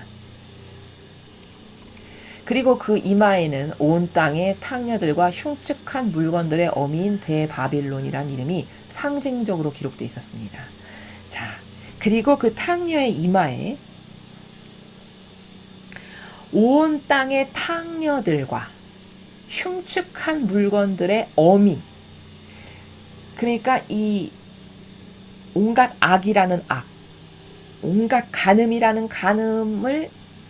그리고 그 이마에는 온 땅의 탕녀들과 흉측한 물건들의 어미인 대바빌론이란 이름이 상징적으로 기록되어 있었습니다. 자, 그리고 그 탕녀의 이마에 온 땅의 탕녀들과 흉측한 물건들의 어미, 그러니까 이 온갖 악이라는 악, 온갖 간음이라는 간음을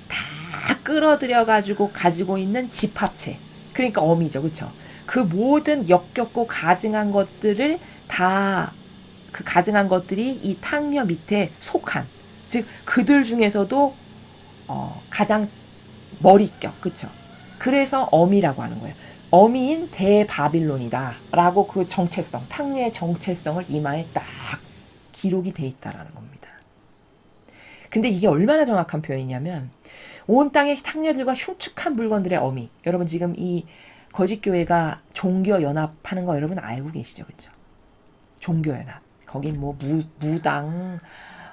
다 끌어들여가지고 가지고 있는 집합체, 그러니까 어미죠, 그렇죠? 그 모든 역겹고 가증한 것들을 다, 그 가증한 것들이 이 탕녀 밑에 속한, 즉 그들 중에서도 가장 머릿격, 그렇죠? 그래서 어미라고 하는 거예요. 어미인 대바빌론이다 라고 그 정체성, 탕녀의 정체성을 이마에 딱 기록이 돼 있다라는 겁니다. 근데 이게 얼마나 정확한 표현이냐면 온 땅의 탕녀들과 흉측한 물건들의 어미. 여러분 지금 이 거짓교회가 종교연합하는 거 여러분 알고 계시죠? 그렇죠? 종교연합. 거긴 뭐 무당,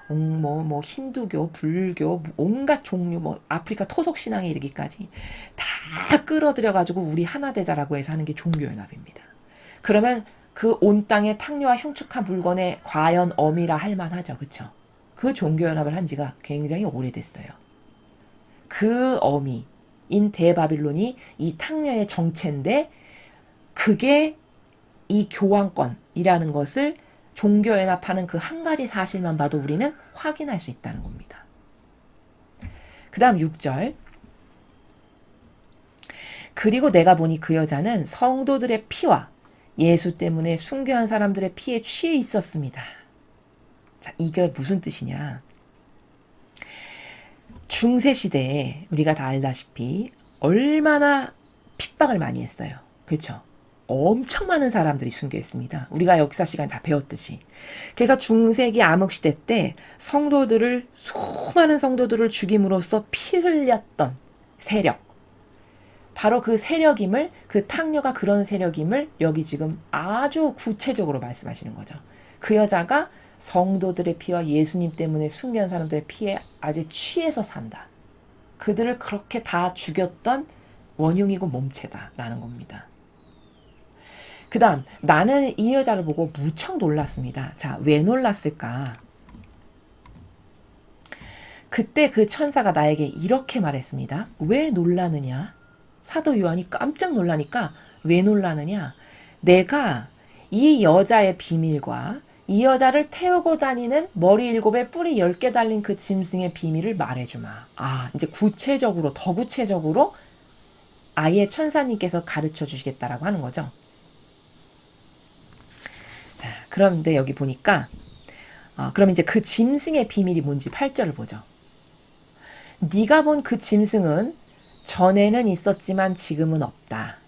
뭐 힌두교, 불교, 온갖 종류, 뭐 아프리카 토속신앙에 이르기까지 다 끌어들여가지고 우리 하나 되자라고 해서 하는 게 종교연합입니다. 그러면 그 온 땅의 탕녀와 흉측한 물건의 과연 어미라 할 만하죠. 그렇죠? 그 종교연합을 한 지가 굉장히 오래됐어요. 그 어미인 대바빌론이 이 탕녀의 정체인데 그게 이 교황권이라는 것을 종교연합하는 그 한 가지 사실만 봐도 우리는 확인할 수 있다는 겁니다. 그 다음 6절. 그리고 내가 보니 그 여자는 성도들의 피와 예수 때문에 순교한 사람들의 피에 취해 있었습니다. 자, 이게 무슨 뜻이냐. 중세시대에 우리가 다 알다시피 얼마나 핍박을 많이 했어요. 그렇죠? 엄청 많은 사람들이 순교했습니다. 우리가 역사 시간 다 배웠듯이. 그래서 중세기 암흑시대 때 수많은 성도들을 죽임으로써 피 흘렸던 세력. 바로 그 세력임을, 그 탕녀가 그런 세력임을 여기 지금 아주 구체적으로 말씀하시는 거죠. 그 여자가 성도들의 피와 예수님 때문에 순교한 사람들의 피에 아주 취해서 산다. 그들을 그렇게 다 죽였던 원흉이고 몸체다라는 겁니다. 그 다음 나는 이 여자를 보고 무척 놀랐습니다. 자, 왜 놀랐을까? 그때 그 천사가 나에게 이렇게 말했습니다. 왜 놀라느냐? 사도 요한이 깜짝 놀라니까 왜 놀라느냐? 내가 이 여자의 비밀과 이 여자를 태우고 다니는 머리 7에 뿔이 10개 달린 그 짐승의 비밀을 말해주마. 아, 이제 구체적으로, 더 구체적으로 아예 천사님께서 가르쳐 주시겠다라고 하는 거죠. 자, 그런데 여기 보니까 그럼 이제 그 짐승의 비밀이 뭔지 8절을 보죠. 네가 본 그 짐승은 전에는 있었지만 지금은 없다.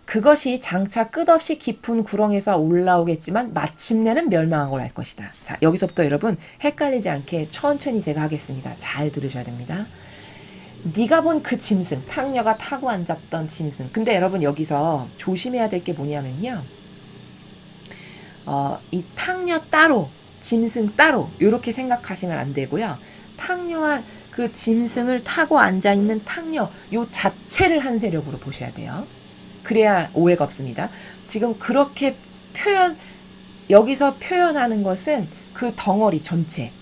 그것이 장차 끝없이 깊은 구렁에서 올라오겠지만 마침내는 멸망한 걸 알 것이다. 자, 여기서부터 여러분 헷갈리지 않게 천천히 제가 하겠습니다. 잘 들으셔야 됩니다. 네가 본 그 짐승, 탕녀가 타고 앉았던 짐승. 근데 여러분 여기서 조심해야 될 게 뭐냐면요. 이 탕녀 따로, 짐승 따로 이렇게 생각하시면 안 되고요. 탕녀와 그 짐승을 타고 앉아있는 탕녀 요 자체를 한 세력으로 보셔야 돼요. 그래야 오해가 없습니다. 지금 그렇게 여기서 표현하는 것은 그 덩어리 전체,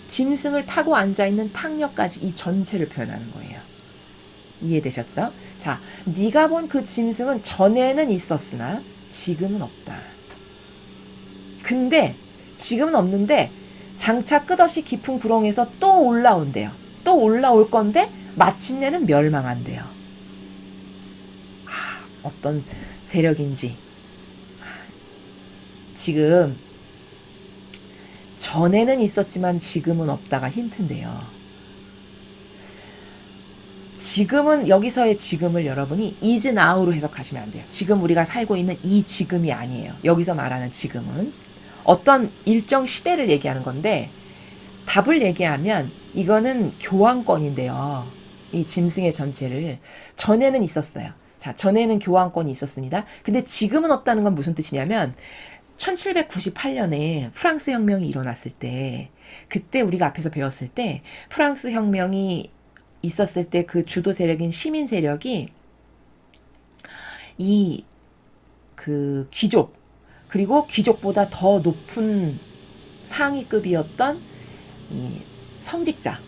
짐승을 타고 앉아있는 탕녀까지 이 전체를 표현하는 거예요. 이해되셨죠? 자, 네가 본 그 짐승은 전에는 있었으나 지금은 없다. 근데 지금은 없는데 장차 끝없이 깊은 구렁에서 또 올라온대요. 또 올라올 건데 마침내는 멸망한대요. 어떤 세력인지. 지금 전에는 있었지만 지금은 없다가 힌트인데요. 지금은 여기서의 지금을 여러분이 is now로 해석하시면 안 돼요. 지금 우리가 살고 있는 이 지금이 아니에요. 여기서 말하는 지금은 어떤 일정 시대를 얘기하는 건데 답을 얘기하면 이거는 교환권인데요. 이 짐승의 전체를 전에는 있었어요. 자, 전에는 교환권이 있었습니다. 근데 지금은 없다는 건 무슨 뜻이냐면 1798년에 프랑스 혁명이 일어났을 때 그때 우리가 앞에서 배웠을 때 프랑스 혁명이 있었을 때 그 주도 세력인 시민 세력이 이 그 귀족 그리고 귀족보다 더 높은 상위급이었던 이 성직자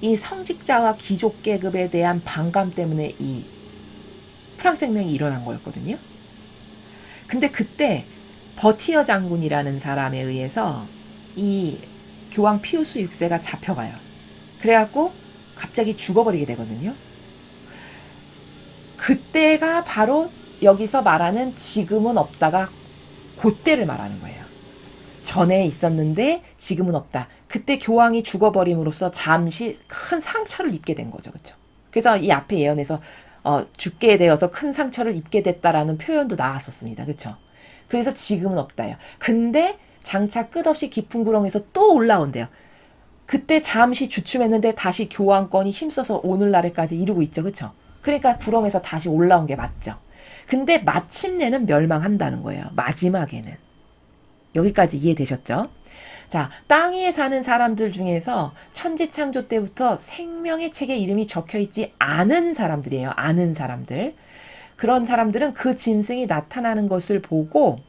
이 성직자와 귀족 계급에 대한 반감 때문에 이 프랑스 혁명이 일어난 거였거든요. 근데 그때 버티어 장군이라는 사람에 의해서 이 교황 피우스 6세가 잡혀가요. 그래갖고 갑자기 죽어버리게 되거든요. 그때가 바로 여기서 말하는 지금은 없다가 그때를 말하는 거예요. 전에 있었는데 지금은 없다. 그때 교황이 죽어버림으로써 잠시 큰 상처를 입게 된 거죠. 그렇죠? 그래서 이 앞에 예언에서 죽게 되어서 큰 상처를 입게 됐다라는 표현도 나왔었습니다. 그렇죠? 그래서 지금은 없다요. 근데 장차 끝없이 깊은 구렁에서 또 올라온대요. 그때 잠시 주춤했는데 다시 교황권이 힘써서 오늘날에까지 이루고 있죠. 그렇죠? 그러니까 구렁에서 다시 올라온 게 맞죠. 근데 마침내는 멸망한다는 거예요. 마지막에는. 여기까지 이해되셨죠? 자, 땅 위에 사는 사람들 중에서 천지창조 때부터 생명의 책에 이름이 적혀있지 않은 사람들이에요. 아는 사람들. 그런 사람들은 그 짐승이 나타나는 것을 보고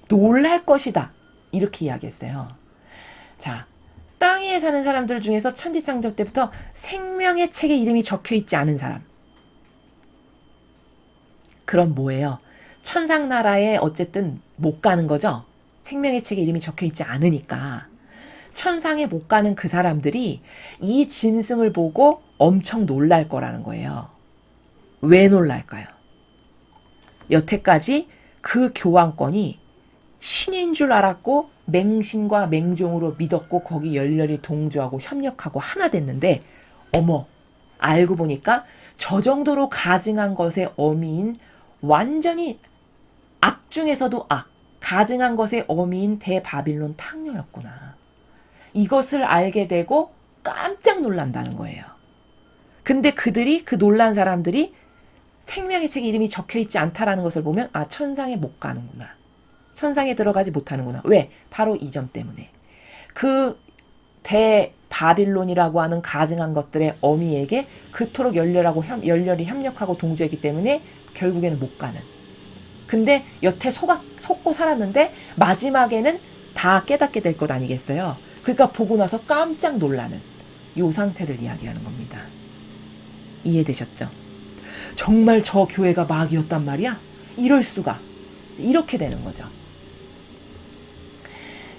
놀랄 것이다. 이렇게 이야기했어요. 자, 땅 위에 사는 사람들 중에서 천지창조 때부터 생명의 책에 이름이 적혀있지 않은 사람. 그럼 뭐예요? 천상나라에 어쨌든 못 가는 거죠? 생명의 책에 이름이 적혀있지 않으니까. 천상에 못 가는 그 사람들이 이 짐승을 보고 엄청 놀랄 거라는 거예요. 왜 놀랄까요? 여태까지 그 교황권이 신인 줄 알았고 맹신과 맹종으로 믿었고 거기 열렬히 동조하고 협력하고 하나 됐는데 어머 알고 보니까 저 정도로 가증한 것의 어미인 완전히 악 중에서도 악 가증한 것의 어미인 대바빌론 탕녀였구나. 이것을 알게 되고 깜짝 놀란다는 거예요. 근데 그들이 그 놀란 사람들이 생명의 책에 이름이 적혀있지 않다라는 것을 보면 아 천상에 못 가는구나. 천상에 들어가지 못하는구나. 왜? 바로 이 점 때문에. 그 대바빌론이라고 하는 가증한 것들의 어미에게 그토록 열렬히 협력하고 동조했기 때문에 결국에는 못 가는. 근데 여태 속고 살았는데 마지막에는 다 깨닫게 될 것 아니겠어요? 그러니까 보고 나서 깜짝 놀라는 요 상태를 이야기하는 겁니다. 이해되셨죠? 정말 저 교회가 마귀였단 말이야? 이럴 수가. 이렇게 되는 거죠.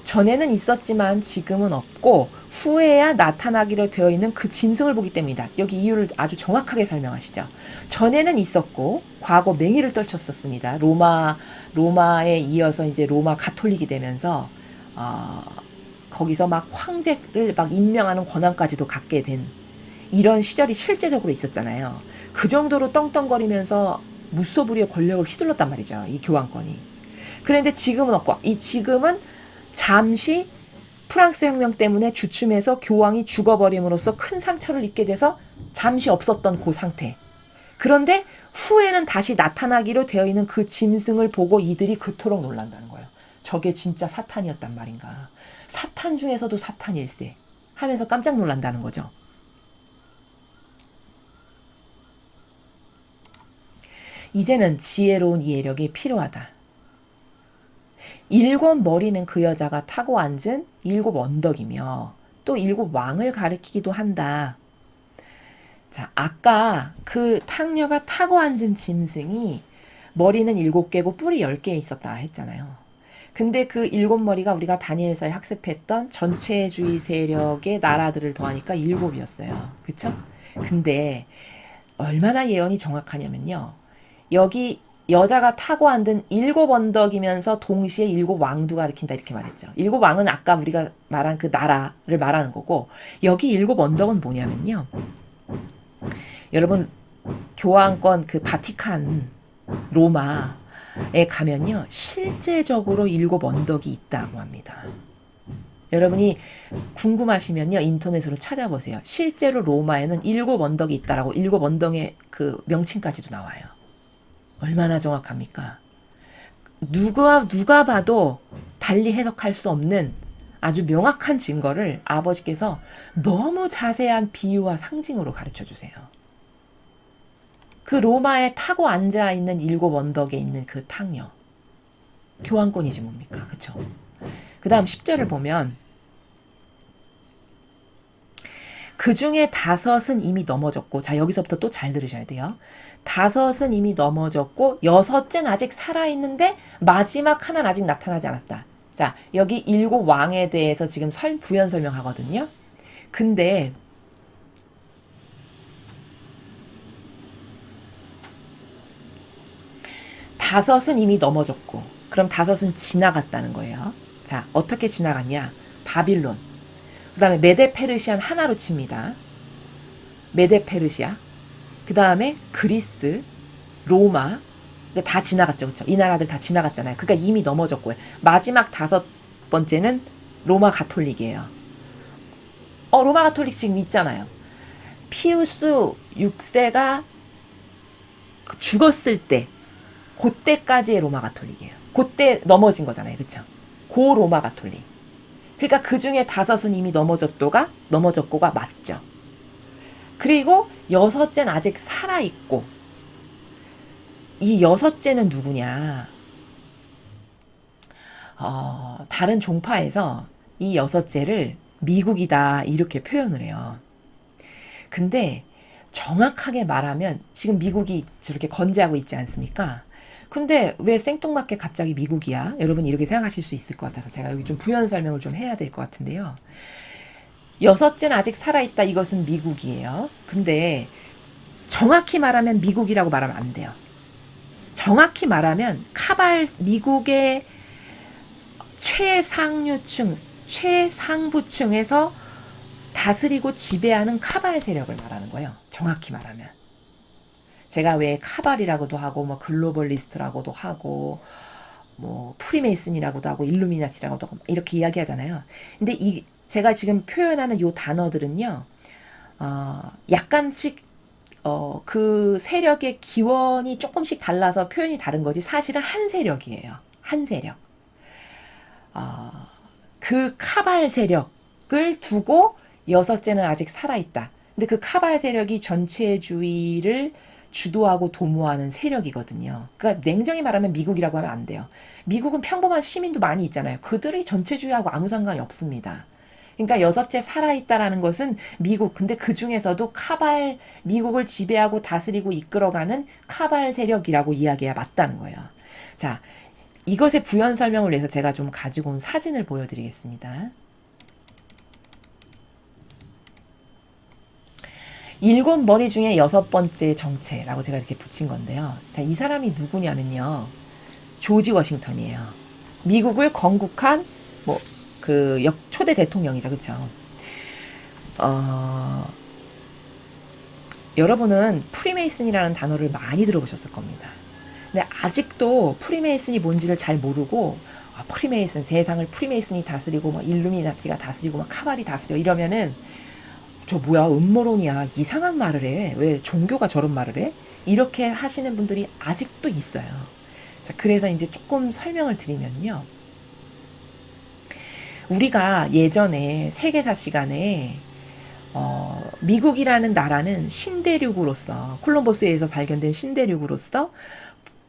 전에는 있었지만 지금은 없고 후에야 나타나기로 되어 있는 그 짐승을 보기 때문이다. 여기 이유를 아주 정확하게 설명하시죠. 전에는 있었고 과거 맹위를 떨쳤었습니다. 로마에 이어서 이제 로마 가톨릭이 되면서 거기서 막 황제를 막 임명하는 권한까지도 갖게 된 이런 시절이 실제적으로 있었잖아요. 그 정도로 떵떵거리면서 무소불위의 권력을 휘둘렀단 말이죠. 이 교황권이. 그런데 지금은 없고 이 지금은 잠시 프랑스 혁명 때문에 주춤해서 교황이 죽어버림으로써 큰 상처를 입게 돼서 잠시 없었던 그 상태. 그런데 후에는 다시 나타나기로 되어 있는 그 짐승을 보고 이들이 그토록 놀란다는 거예요. 저게 진짜 사탄이었단 말인가. 사탄 중에서도 사탄일세 하면서 깜짝 놀란다는 거죠. 이제는 지혜로운 이해력이 필요하다. 7 머리는 그 여자가 타고 앉은 7 언덕이며 또 7 왕을 가리키기도 한다. 자, 아까 그 탕녀가 타고 앉은 짐승이 머리는 7개고 뿔이 10개 있었다 했잖아요. 근데 그 7머리가 우리가 다니엘서에 학습했던 전체주의 세력의 나라들을 더하니까 7이었어요. 그쵸? 근데 얼마나 예언이 정확하냐면요. 여기 여자가 타고 앉은 7 언덕이면서 동시에 7 왕도 가리킨다 이렇게 말했죠. 7 왕은 아까 우리가 말한 그 나라를 말하는 거고 여기 7 언덕은 뭐냐면요. 여러분 교황권 그 바티칸 로마에 가면요 실제적으로 7 언덕이 있다고 합니다. 여러분이 궁금하시면요 인터넷으로 찾아보세요. 실제로 로마에는 7 언덕이 있다라고 7 언덕의 그 명칭까지도 나와요. 얼마나 정확합니까? 누가 봐도 달리 해석할 수 없는 아주 명확한 증거를 아버지께서 너무 자세한 비유와 상징으로 가르쳐 주세요. 그 로마에 타고 앉아있는 7 언덕에 있는 그 탕녀. 교황권이지 뭡니까? 그쵸? 그 다음 10절을 보면 그 중에 5은 이미 넘어졌고, 자 여기서부터 또 잘 들으셔야 돼요. 5은 이미 넘어졌고 6째는 아직 살아있는데 마지막 하나는 아직 나타나지 않았다. 자 여기 7 왕에 대해서 지금 부연 설명하거든요. 근데 다섯은 이미 넘어졌고, 그럼 5은 지나갔다는 거예요. 자, 어떻게 지나갔냐? 바빌론. 그 다음에 메데페르시안 하나로 칩니다. 메데페르시아. 그 다음에 그리스, 로마. 다 지나갔죠. 그쵸? 이 나라들 다 지나갔잖아요. 그러니까 이미 넘어졌고요. 마지막 5번째는 로마 가톨릭이에요. 로마 가톨릭 지금 있잖아요. 피우스 6세가 죽었을 때, 그때까지의 로마 가톨릭이에요. 그때 넘어진 거잖아요. 그쵸? 고 로마 가톨릭. 그러니까 그 중에 5은 이미 넘어졌고가 맞죠. 그리고 6째는 아직 살아있고, 이 6째는 누구냐? 다른 종파에서 이 6째를 미국이다 이렇게 표현을 해요. 근데 정확하게 말하면 지금 미국이 저렇게 건재하고 있지 않습니까? 근데 왜 생뚱맞게 갑자기 미국이야? 여러분 이렇게 생각하실 수 있을 것 같아서 제가 여기 좀 부연 설명을 좀 해야 될 것 같은데요. 6째는 아직 살아있다. 이것은 미국이에요. 근데 정확히 말하면 미국이라고 말하면 안 돼요. 정확히 말하면 미국의 최상류층, 최상부층에서 다스리고 지배하는 카발 세력을 말하는 거예요. 정확히 말하면. 제가 왜 카발이라고도 하고 뭐 글로벌리스트라고도 하고 뭐 프리메이슨이라고도 하고 일루미나티라고도 하고 이렇게 이야기하잖아요. 근데 제가 지금 표현하는 요 단어들은요. 약간씩 그 세력의 기원이 조금씩 달라서 표현이 다른 거지 사실은 한 세력이에요. 한 세력. 그 카발 세력을 두고 6째는 아직 살아있다. 근데 그 카발 세력이 전체주의를 주도하고 도모하는 세력이거든요. 그러니까 냉정히 말하면 미국이라고 하면 안 돼요. 미국은 평범한 시민도 많이 있잖아요. 그들이 전체주의하고 아무 상관이 없습니다. 그러니까 6째 살아있다라는 것은 미국, 근데 그 중에서도 미국을 지배하고 다스리고 이끌어가는 카발 세력이라고 이야기해야 맞다는 거예요. 자, 이것의 부연 설명을 위해서 제가 좀 가지고 온 사진을 보여드리겠습니다. 7 머리 중에 6번째 정체라고 제가 이렇게 붙인 건데요. 자, 이 사람이 누구냐면요. 조지 워싱턴이에요. 미국을 건국한 초대 대통령이죠. 그쵸? 여러분은 프리메이슨이라는 단어를 많이 들어보셨을 겁니다. 근데 아직도 프리메이슨이 뭔지를 잘 모르고 프리메이슨, 세상을 프리메이슨이 다스리고 막 일루미나티가 다스리고 막 카발이 다스려 이러면은 저 뭐야 음모론이야 이상한 말을 해 왜 종교가 저런 말을 해 이렇게 하시는 분들이 아직도 있어요. 자, 그래서 이제 조금 설명을 드리면요. 우리가 예전에 세계사 시간에 미국이라는 나라는 신대륙으로서 콜럼버스에서 발견된 신대륙으로서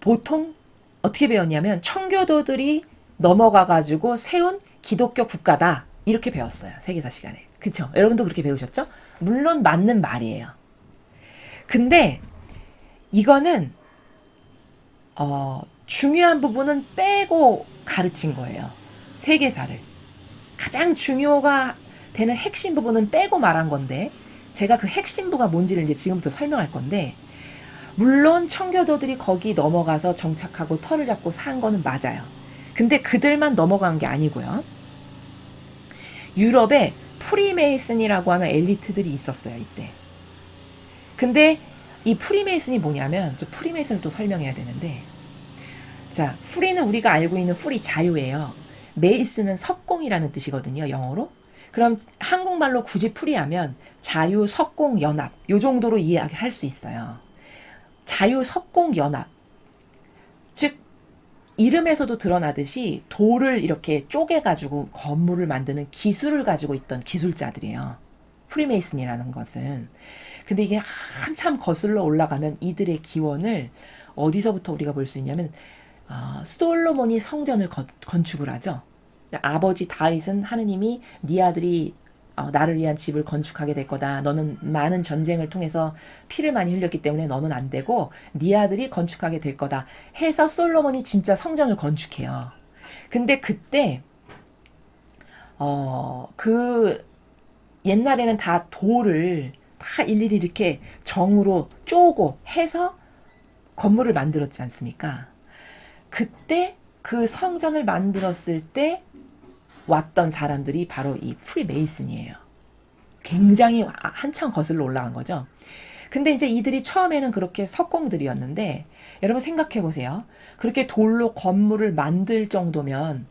보통 어떻게 배웠냐면 청교도들이 넘어가가지고 세운 기독교 국가다 이렇게 배웠어요. 세계사 시간에. 그쵸? 여러분도 그렇게 배우셨죠? 물론 맞는 말이에요. 근데 이거는 중요한 부분은 빼고 가르친 거예요. 세계사를. 가장 중요가 되는 핵심 부분은 빼고 말한 건데 제가 그 핵심부가 뭔지를 이제 지금부터 설명할 건데 물론 청교도들이 거기 넘어가서 정착하고 터를 잡고 산 거는 맞아요. 근데 그들만 넘어간 게 아니고요. 유럽에 프리메이슨이라고 하는 엘리트들이 있었어요. 이때. 근데 이 프리메이슨이 뭐냐면, 저 프리메이슨을 또 설명해야 되는데, 자, 프리는 우리가 알고 있는 프리 자유예요. 메이슨은 석공이라는 뜻이거든요, 영어로. 그럼 한국말로 굳이 프리하면 자유, 석공, 연합 요 정도로 이해할 수 있어요. 자유, 석공, 연합. 즉 이름에서도 드러나듯이 돌을 이렇게 쪼개가지고 건물을 만드는 기술을 가지고 있던 기술자들이에요. 프리메이슨이라는 것은. 근데 이게 한참 거슬러 올라가면 이들의 기원을 어디서부터 우리가 볼 수 있냐면 솔로몬이 성전을 건축을 하죠. 아버지 다윗은 하느님이 네 아들이 나를 위한 집을 건축하게 될 거다. 너는 많은 전쟁을 통해서 피를 많이 흘렸기 때문에 너는 안 되고 네 아들이 건축하게 될 거다. 해서 솔로몬이 진짜 성전을 건축해요. 근데 그때 그 옛날에는 다 돌을 다 일일이 이렇게 정으로 쪼고 해서 건물을 만들었지 않습니까? 그때 그 성전을 만들었을 때 왔던 사람들이 바로 이 프리메이슨이에요. 굉장히 한참 거슬러 올라간 거죠. 근데 이제 이들이 처음에는 그렇게 석공들이었는데 여러분 생각해 보세요. 그렇게 돌로 건물을 만들 정도면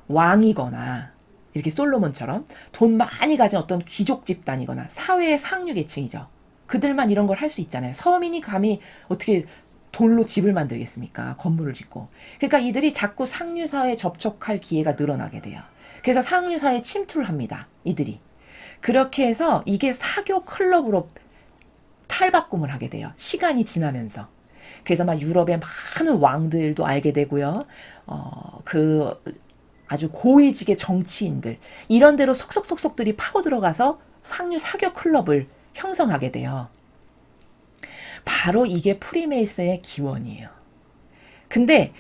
왕이거나 이렇게 솔로몬처럼 돈 많이 가진 어떤 귀족 집단이거나 사회의 상류 계층이죠. 그들만 이런 걸 할 수 있잖아요. 서민이 감히 어떻게 돌로 집을 만들겠습니까? 건물을 짓고. 그러니까 이들이 자꾸 상류사회에 접촉할 기회가 늘어나게 돼요. 그래서 상류사회에 침투를 합니다. 이들이. 그렇게 해서 이게 사교 클럽으로 탈바꿈을 하게 돼요. 시간이 지나면서. 그래서 막 유럽의 많은 왕들도 알게 되고요. 그 아주 고위직의 정치인들 이런 데로 속속속속들이 파고 들어가서 상류 사교 클럽을 형성하게 돼요. 바로 이게 프리메이슨의 기원이에요. 근데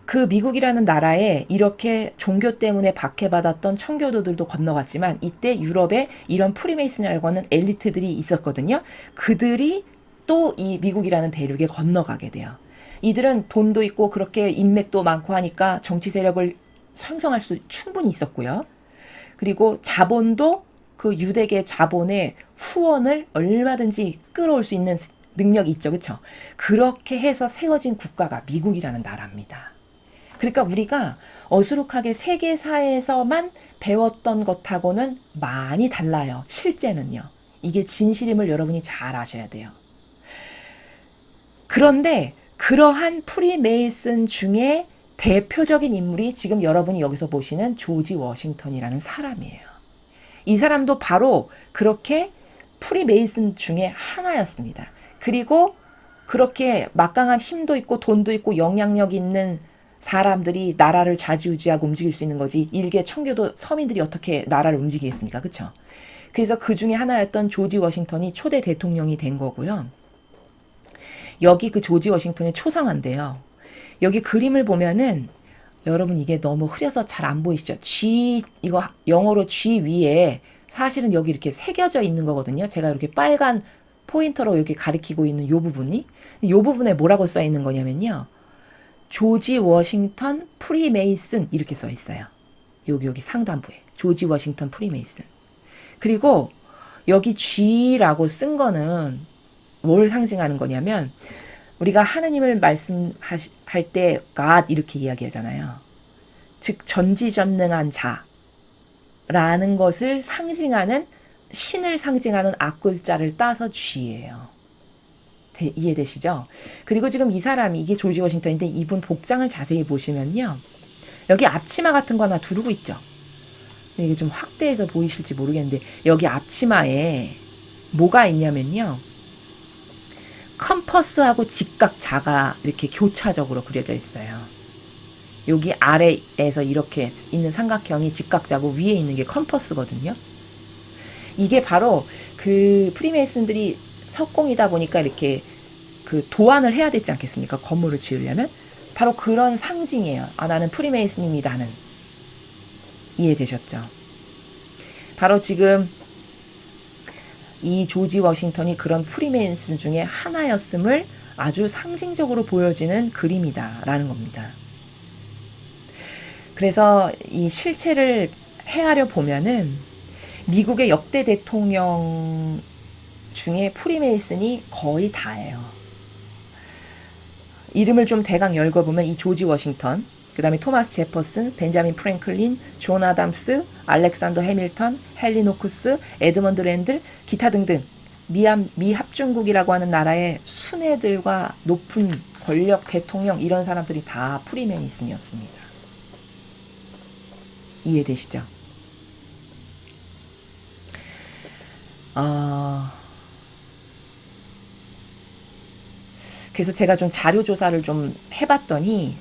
그 미국이라는 나라에 이렇게 종교 때문에 박해받았던 청교도들도 건너갔지만 이때 유럽에 이런 프리메이슨이라고 하는 엘리트들이 있었거든요. 그들이 또 이 미국이라는 대륙에 건너가게 돼요. 이들은 돈도 있고 그렇게 인맥도 많고 하니까 정치 세력을 형성할 수 충분히 있었고요. 그리고 자본도 그 유대계 자본의 후원을 얼마든지 끌어올 수 있는 능력이 있죠. 그렇죠? 그렇게 해서 세워진 국가가 미국이라는 나라입니다. 그러니까 우리가 어수룩하게 세계사에서만 배웠던 것하고는 많이 달라요. 실제는요. 이게 진실임을 여러분이 잘 아셔야 돼요. 그런데 그러한 프리메이슨 중에 대표적인 인물이 지금 여러분이 여기서 보시는 조지 워싱턴이라는 사람이에요. 이 사람도 바로 그렇게 프리메이슨 중에 하나였습니다. 그리고 그렇게 막강한 힘도 있고 돈도 있고 영향력 있는 사람들이 나라를 좌지우지하고 움직일 수 있는 거지 일개 청교도 서민들이 어떻게 나라를 움직이겠습니까? 그렇죠? 그래서 그 중에 하나였던 조지 워싱턴이 초대 대통령이 된 거고요. 여기 그 조지 워싱턴의 초상화인데요. 여기 그림을 보면은 여러분 이게 너무 흐려서 잘 안 보이시죠? G 이거 영어로 G 위에 사실은 여기 이렇게 새겨져 있는 거거든요. 제가 이렇게 빨간 포인터로 여기 가리키고 있는 요 부분이 요 부분에 뭐라고 써 있는 거냐면요. 조지 워싱턴 프리메이슨 이렇게 써 있어요. 여기 상단부에 조지 워싱턴 프리메이슨. 그리고 여기 G라고 쓴 거는 뭘 상징하는 거냐면 우리가 하느님을 말씀할 때 God 이렇게 이야기하잖아요. 즉 전지전능한 자라는 것을 상징하는 신을 상징하는 앞글자를 따서 G예요. 이해되시죠? 그리고 지금 이 사람이 이게 조지 워싱턴인데 이분 복장을 자세히 보시면요. 여기 앞치마 같은 거 하나 두르고 있죠. 이게 좀 확대해서 보이실지 모르겠는데 여기 앞치마에 뭐가 있냐면요. 컴퍼스하고 직각자가 이렇게 교차적으로 그려져 있어요. 여기 아래에서 이렇게 있는 삼각형이 직각자고 위에 있는 게 컴퍼스거든요. 이게 바로 그 프리메이슨들이 석공이다 보니까 이렇게 그 도안을 해야 되지 않겠습니까? 건물을 지으려면 바로 그런 상징이에요. 나는 프리메이슨입니다 하는. 이해되셨죠? 바로 지금 이 조지 워싱턴이 그런 프리메이슨 중에 하나였음을 아주 상징적으로 보여지는 그림이다라는 겁니다. 그래서 이 실체를 헤아려 보면은 미국의 역대 대통령의 중에 프리메이슨이 거의 다예요. 이름을 좀 대강 읽어보면 이 조지 워싱턴, 그 다음에 토마스 제퍼슨, 벤자민 프랭클린, 존 아담스, 알렉산더 해밀턴, 헨리 노크스, 에드먼드 랜들, 기타 등등 미합중국이라고 하는 나라의 순애들과 높은 권력 대통령 이런 사람들이 다 프리메이슨이었습니다. 이해되시죠? 그래서 제가 좀 자료 조사를 좀 해봤더니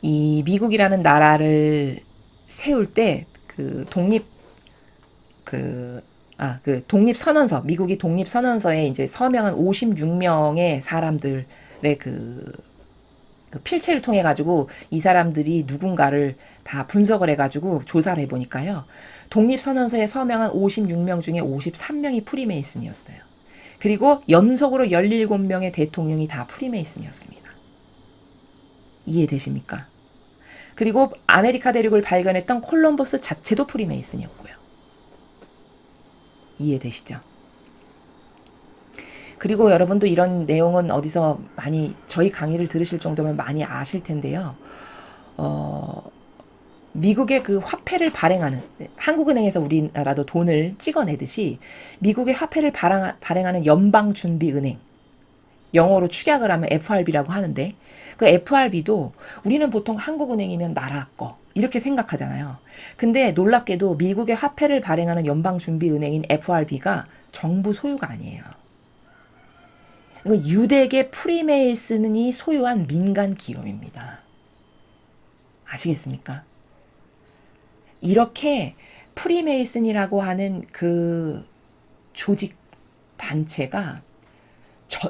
이 미국이라는 나라를 세울 때 그 독립선언서, 미국이 독립선언서에 이제 서명한 56명의 사람들의 그 필체를 통해 가지고 이 사람들이 누군가를 다 분석을 해가지고 조사를 해보니까요. 독립선언서에 서명한 56명 중에 53명이 프리메이슨이었어요. 그리고 연속으로 17명의 대통령이 다 프리메이슨이었습니다. 이해되십니까? 그리고 아메리카 대륙을 발견했던 콜럼버스 자체도 프리메이슨이었고요. 이해되시죠? 그리고 여러분도 이런 내용은 어디서 많이 저희 강의를 들으실 정도면 많이 아실 텐데요. 미국의 그 화폐를 발행하는, 한국은행에서 우리나라도 돈을 찍어내듯이 미국의 화폐를 발행하는 연방준비은행, 영어로 축약을 하면 FRB라고 하는데, 그 FRB도 우리는 보통 한국은행이면 나라 거 이렇게 생각하잖아요. 근데 놀랍게도 미국의 화폐를 발행하는 연방준비은행인 FRB가 정부 소유가 아니에요. 이건 유대계 프리메이슨이 소유한 민간 기업입니다. 아시겠습니까? 이렇게 프리메이슨이라고 하는 그 조직 단체가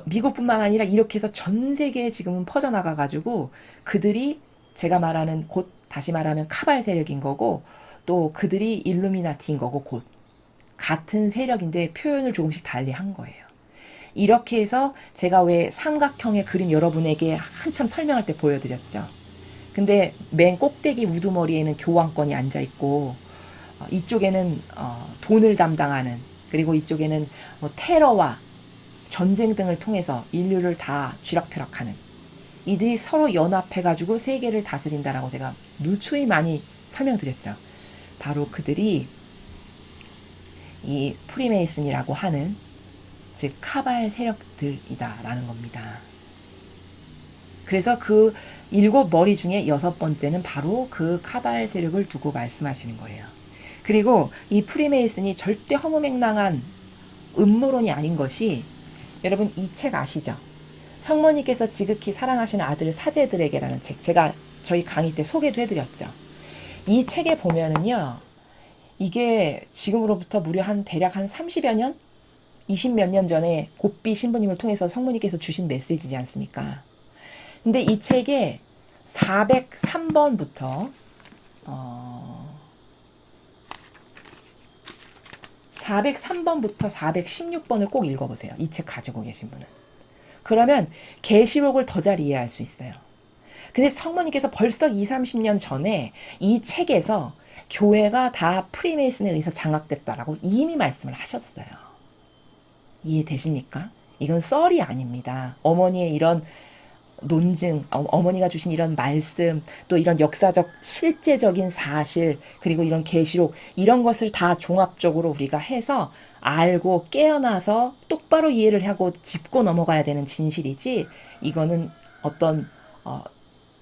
미국뿐만 아니라 이렇게 해서 전 세계에 지금은 퍼져나가가지고 그들이 제가 말하는 곧 다시 말하면 카발 세력인 거고 또 그들이 일루미나티인 거고 곧 같은 세력인데 표현을 조금씩 달리 한 거예요. 이렇게 해서 제가 왜 삼각형의 그림 여러분에게 한참 설명할 때 보여드렸죠. 근데 맨 꼭대기 우두머리에는 교황권이 앉아있고 이쪽에는 돈을 담당하는, 그리고 이쪽에는 테러와 전쟁 등을 통해서 인류를 다 쥐락펴락하는 이들이 서로 연합해가지고 세계를 다스린다라고 제가 누추히 많이 설명드렸죠. 바로 그들이 이 프리메이슨이라고 하는 즉 카발 세력들이다라는 겁니다. 그래서 그 7머리 중에 6번째는 바로 그 카발 세력을 두고 말씀하시는 거예요. 그리고 이 프리메이슨이 절대 허무맹랑한 음모론이 아닌 것이, 여러분 이 책 아시죠? 성모님께서 지극히 사랑하시는 아들 사제들에게라는 책, 제가 저희 강의 때 소개도 해드렸죠. 이 책에 보면은요, 이게 지금으로부터 무려 대략 한 30여 년? 20몇 년 전에 곱비 신부님을 통해서 성모님께서 주신 메시지지 않습니까? 근데 이 책에 403번부터 403번부터 416번을 꼭 읽어보세요. 이 책 가지고 계신 분은. 그러면 계시록을 더 잘 이해할 수 있어요. 근데 성모님께서 벌써 20, 30년 전에 이 책에서 교회가 다 프리메이슨에 의해서 장악됐다라고 이미 말씀을 하셨어요. 이해되십니까? 이건 썰이 아닙니다. 어머니의 이런 논증, 어머니가 주신 이런 말씀, 또 이런 역사적 실제적인 사실, 그리고 이런 계시록, 이런 것을 다 종합적으로 우리가 해서 알고 깨어나서 똑바로 이해를 하고 짚고 넘어가야 되는 진실이지, 이거는 어떤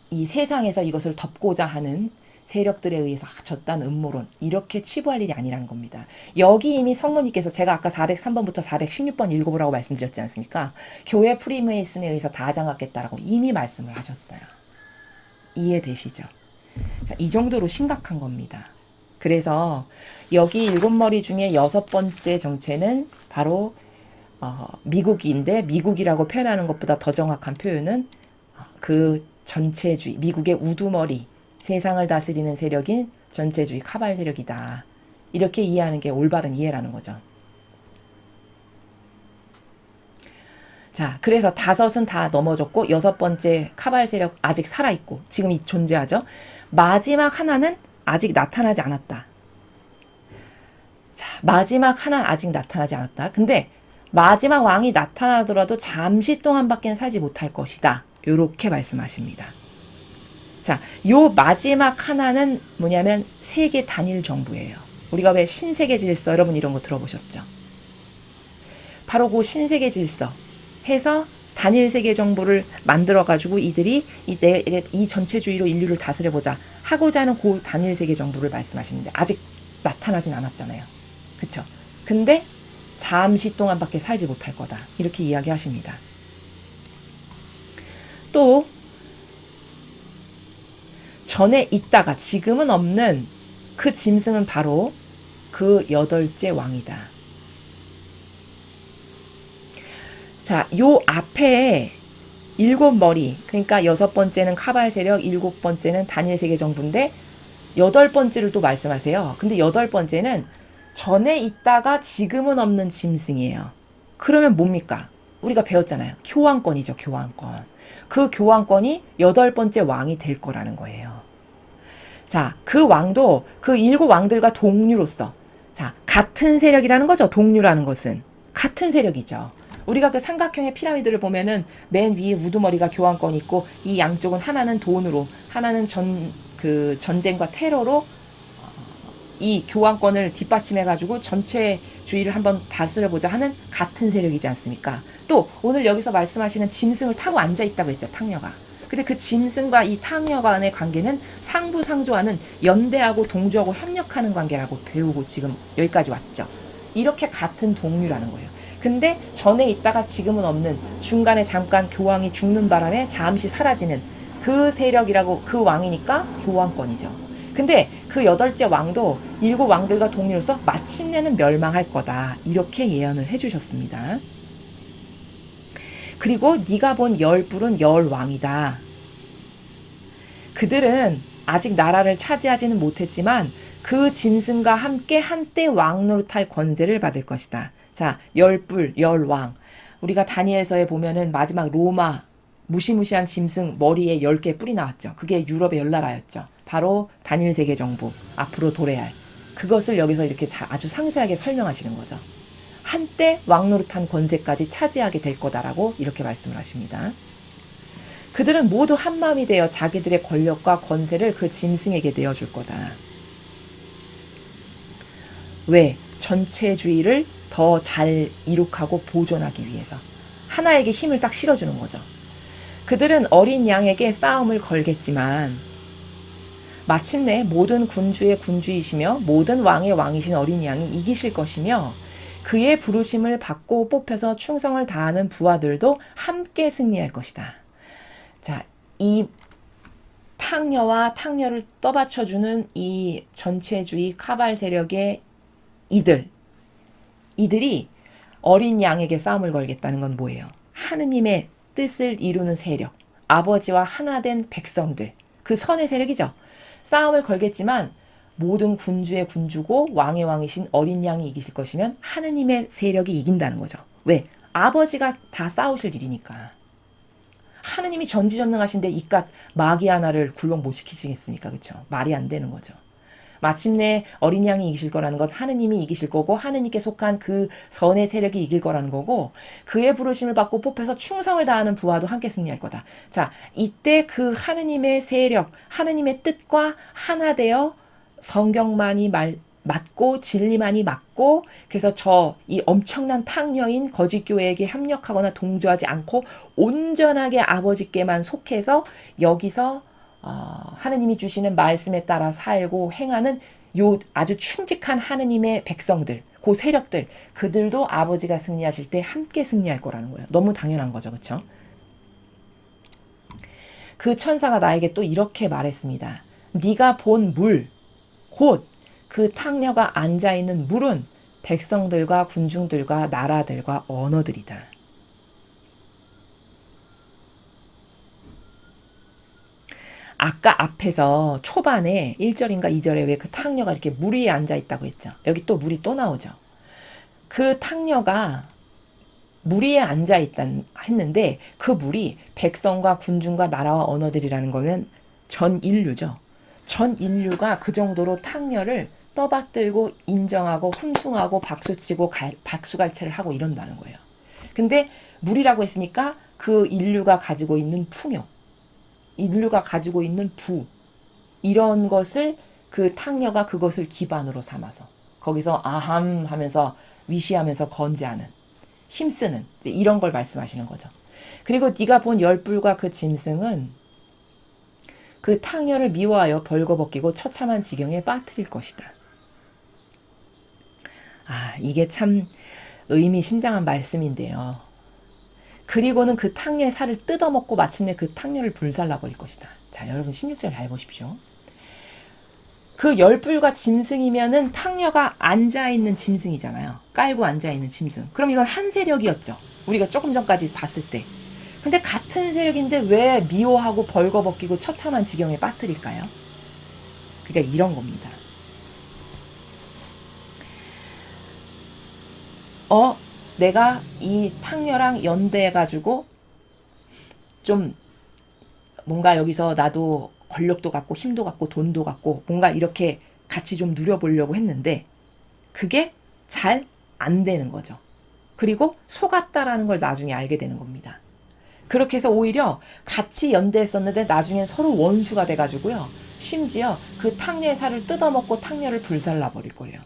이 세상에서 이것을 덮고자 하는 세력들에 의해서 졌다는 음모론, 이렇게 치부할 일이 아니라는 겁니다. 여기 이미 성모님께서 제가 아까 403번부터 416번 읽어보라고 말씀드렸지 않습니까? 교회 프리메이슨에 의해서 다 장악했다라고 이미 말씀을 하셨어요. 이해되시죠? 자, 이 정도로 심각한 겁니다. 그래서 여기 7머리 중에 6번째 정체는 바로 미국인데, 미국이라고 표현하는 것보다 더 정확한 표현은 그 전체주의, 미국의 우두머리, 세상을 다스리는 세력인 전체주의 카발 세력이다. 이렇게 이해하는 게 올바른 이해라는 거죠. 자, 그래서 5은 다 넘어졌고 6번째 카발 세력 아직 살아있고 지금 이 존재하죠. 마지막 하나는 아직 나타나지 않았다. 마지막 하나 아직 나타나지 않았다. 근데 마지막 왕이 나타나더라도 잠시 동안밖에 살지 못할 것이다. 요렇게 말씀하십니다. 자, 요 마지막 하나는 뭐냐면 세계 단일 정부예요. 우리가 왜 신세계 질서, 여러분 이런 거 들어보셨죠? 바로 그 신세계 질서 해서 단일 세계 정부를 만들어가지고 이들이 이 전체주의로 인류를 다스려보자 하고자 하는 그 단일 세계 정부를 말씀하시는데 아직 나타나진 않았잖아요. 그쵸? 근데 잠시 동안밖에 살지 못할 거다. 이렇게 이야기하십니다. 또 전에 있다가 지금은 없는 그 짐승은 바로 그 8째 왕이다. 자, 요 앞에 7머리, 그러니까 6번째는 카발 세력, 7번째는 단일 세계 정부인데 8번째를 또 말씀하세요. 근데 8번째는 전에 있다가 지금은 없는 짐승이에요. 그러면 뭡니까? 우리가 배웠잖아요. 교황권이죠, 교황권. 그 교황권이 8번째 왕이 될 거라는 거예요. 자, 그 왕도 그 7왕들과 동류로서, 자, 같은 세력이라는 거죠. 동류라는 것은. 같은 세력이죠. 우리가 그 삼각형의 피라미드를 보면은 맨 위에 우두머리가 교황권이 있고 이 양쪽은 하나는 돈으로, 하나는 전쟁과 테러로 이 교황권을 뒷받침해가지고 전체주의를 한번 다스려보자 하는 같은 세력이지 않습니까? 또 오늘 여기서 말씀하시는 짐승을 타고 앉아있다고 했죠, 탕녀가. 근데 그 짐승과 이 탕녀 간의 관계는 상부상조하는 연대하고 동조하고 협력하는 관계라고 배우고 지금 여기까지 왔죠. 이렇게 같은 동류라는 거예요. 근데 전에 있다가 지금은 없는, 중간에 잠깐 교황이 죽는 바람에 잠시 사라지는 그 세력이라고, 그 왕이니까 교황권이죠. 근데 그 8째 왕도 7왕들과 동료로서 마침내는 멸망할 거다. 이렇게 예언을 해주셨습니다. 그리고 네가 본 10뿔은 10왕이다. 그들은 아직 나라를 차지하지는 못했지만 그 짐승과 함께 한때 왕노릇할 권세를 받을 것이다. 자, 10뿔, 10왕. 우리가 다니엘서에 보면은 마지막 로마 무시무시한 짐승 머리에 10개 뿔이 나왔죠. 그게 유럽의 10나라였죠. 바로 단일 세계 정부, 앞으로 도래할. 그것을 여기서 이렇게 아주 상세하게 설명하시는 거죠. 한때 왕노릇한 권세까지 차지하게 될 거다라고 이렇게 말씀을 하십니다. 그들은 모두 한마음이 되어 자기들의 권력과 권세를 그 짐승에게 내어줄 거다. 왜? 전체주의를 더 잘 이룩하고 보존하기 위해서. 하나에게 힘을 딱 실어주는 거죠. 그들은 어린 양에게 싸움을 걸겠지만 마침내 모든 군주의 군주이시며 모든 왕의 왕이신 어린 양이 이기실 것이며 그의 부르심을 받고 뽑혀서 충성을 다하는 부하들도 함께 승리할 것이다. 자, 이 탕녀와 탕녀를 떠받쳐주는 이 전체주의 카발 세력의 이들이 어린 양에게 싸움을 걸겠다는 건 뭐예요? 하느님의 뜻을 이루는 세력, 아버지와 하나 된 백성들, 그 선의 세력이죠. 싸움을 걸겠지만 모든 군주의 군주고 왕의 왕이신 어린 양이 이기실 것이면 하느님의 세력이 이긴다는 거죠. 왜? 아버지가 다 싸우실 일이니까. 하느님이 전지전능하신데 이깟 마귀 하나를 굴복 못 시키시겠습니까? 그렇죠? 말이 안 되는 거죠. 마침내 어린 양이 이기실 거라는 것, 하느님이 이기실 거고 하느님께 속한 그 선의 세력이 이길 거라는 거고 그의 부르심을 받고 뽑혀서 충성을 다하는 부하도 함께 승리할 거다. 자, 이때 그 하느님의 세력, 하느님의 뜻과 하나 되어 성경만이 맞고 진리만이 맞고 그래서 이 엄청난 탕녀인 거짓 교회에게 협력하거나 동조하지 않고 온전하게 아버지께만 속해서 여기서 하느님이 주시는 말씀에 따라 살고 행하는 요 아주 충직한 하느님의 백성들, 그 세력들, 그들도 아버지가 승리하실 때 함께 승리할 거라는 거예요. 너무 당연한 거죠. 그렇죠? 그 천사가 나에게 또 이렇게 말했습니다. 네가 본 물, 곧 그 탕녀가 앉아있는 물은 백성들과 군중들과 나라들과 언어들이다. 아까 앞에서 초반에 1절인가 2절에 왜 그 탕녀가 이렇게 물 위에 앉아있다고 했죠. 여기 또 물이 또 나오죠. 그 탕녀가 물 위에 앉아있다 했는데 그 물이 백성과 군중과 나라와 언어들이라는 거는 전 인류죠. 전 인류가 그 정도로 탕녀를 떠받들고 인정하고 훈숭하고 박수치고 박수갈채를 하고 이런다는 거예요. 근데 물이라고 했으니까 그 인류가 가지고 있는 풍요, 인류가 가지고 있는 부, 이런 것을 그 탕녀가 그것을 기반으로 삼아서 거기서 아함 하면서 위시하면서 건재하는, 힘쓰는 이제 이런 걸 말씀하시는 거죠. 그리고 네가 본 열불과 그 짐승은 그 탕녀를 미워하여 벌거벗기고 처참한 지경에 빠뜨릴 것이다. 이게 참 의미심장한 말씀인데요. 그리고는 그 탕녀의 살을 뜯어먹고 마침내 그 탕녀를 불살라버릴 것이다. 자, 여러분 16절 잘 보십시오. 그 열불과 짐승이면은 탕녀가 앉아있는 짐승이잖아요. 깔고 앉아있는 짐승. 그럼 이건 한 세력이었죠. 우리가 조금 전까지 봤을 때. 근데 같은 세력인데 왜 미워하고 벌거벗기고 처참한 지경에 빠뜨릴까요? 그러니까 이런 겁니다. 내가 이 탕녀랑 연대해가지고 좀 뭔가 여기서 나도 권력도 갖고 힘도 갖고 돈도 갖고 뭔가 이렇게 같이 좀 누려보려고 했는데 그게 잘 안 되는 거죠. 그리고 속았다라는 걸 나중에 알게 되는 겁니다. 그렇게 해서 오히려 같이 연대했었는데 나중엔 서로 원수가 돼가지고요. 심지어 그 탕녀의 살을 뜯어먹고 탕녀를 불살라버릴 거예요.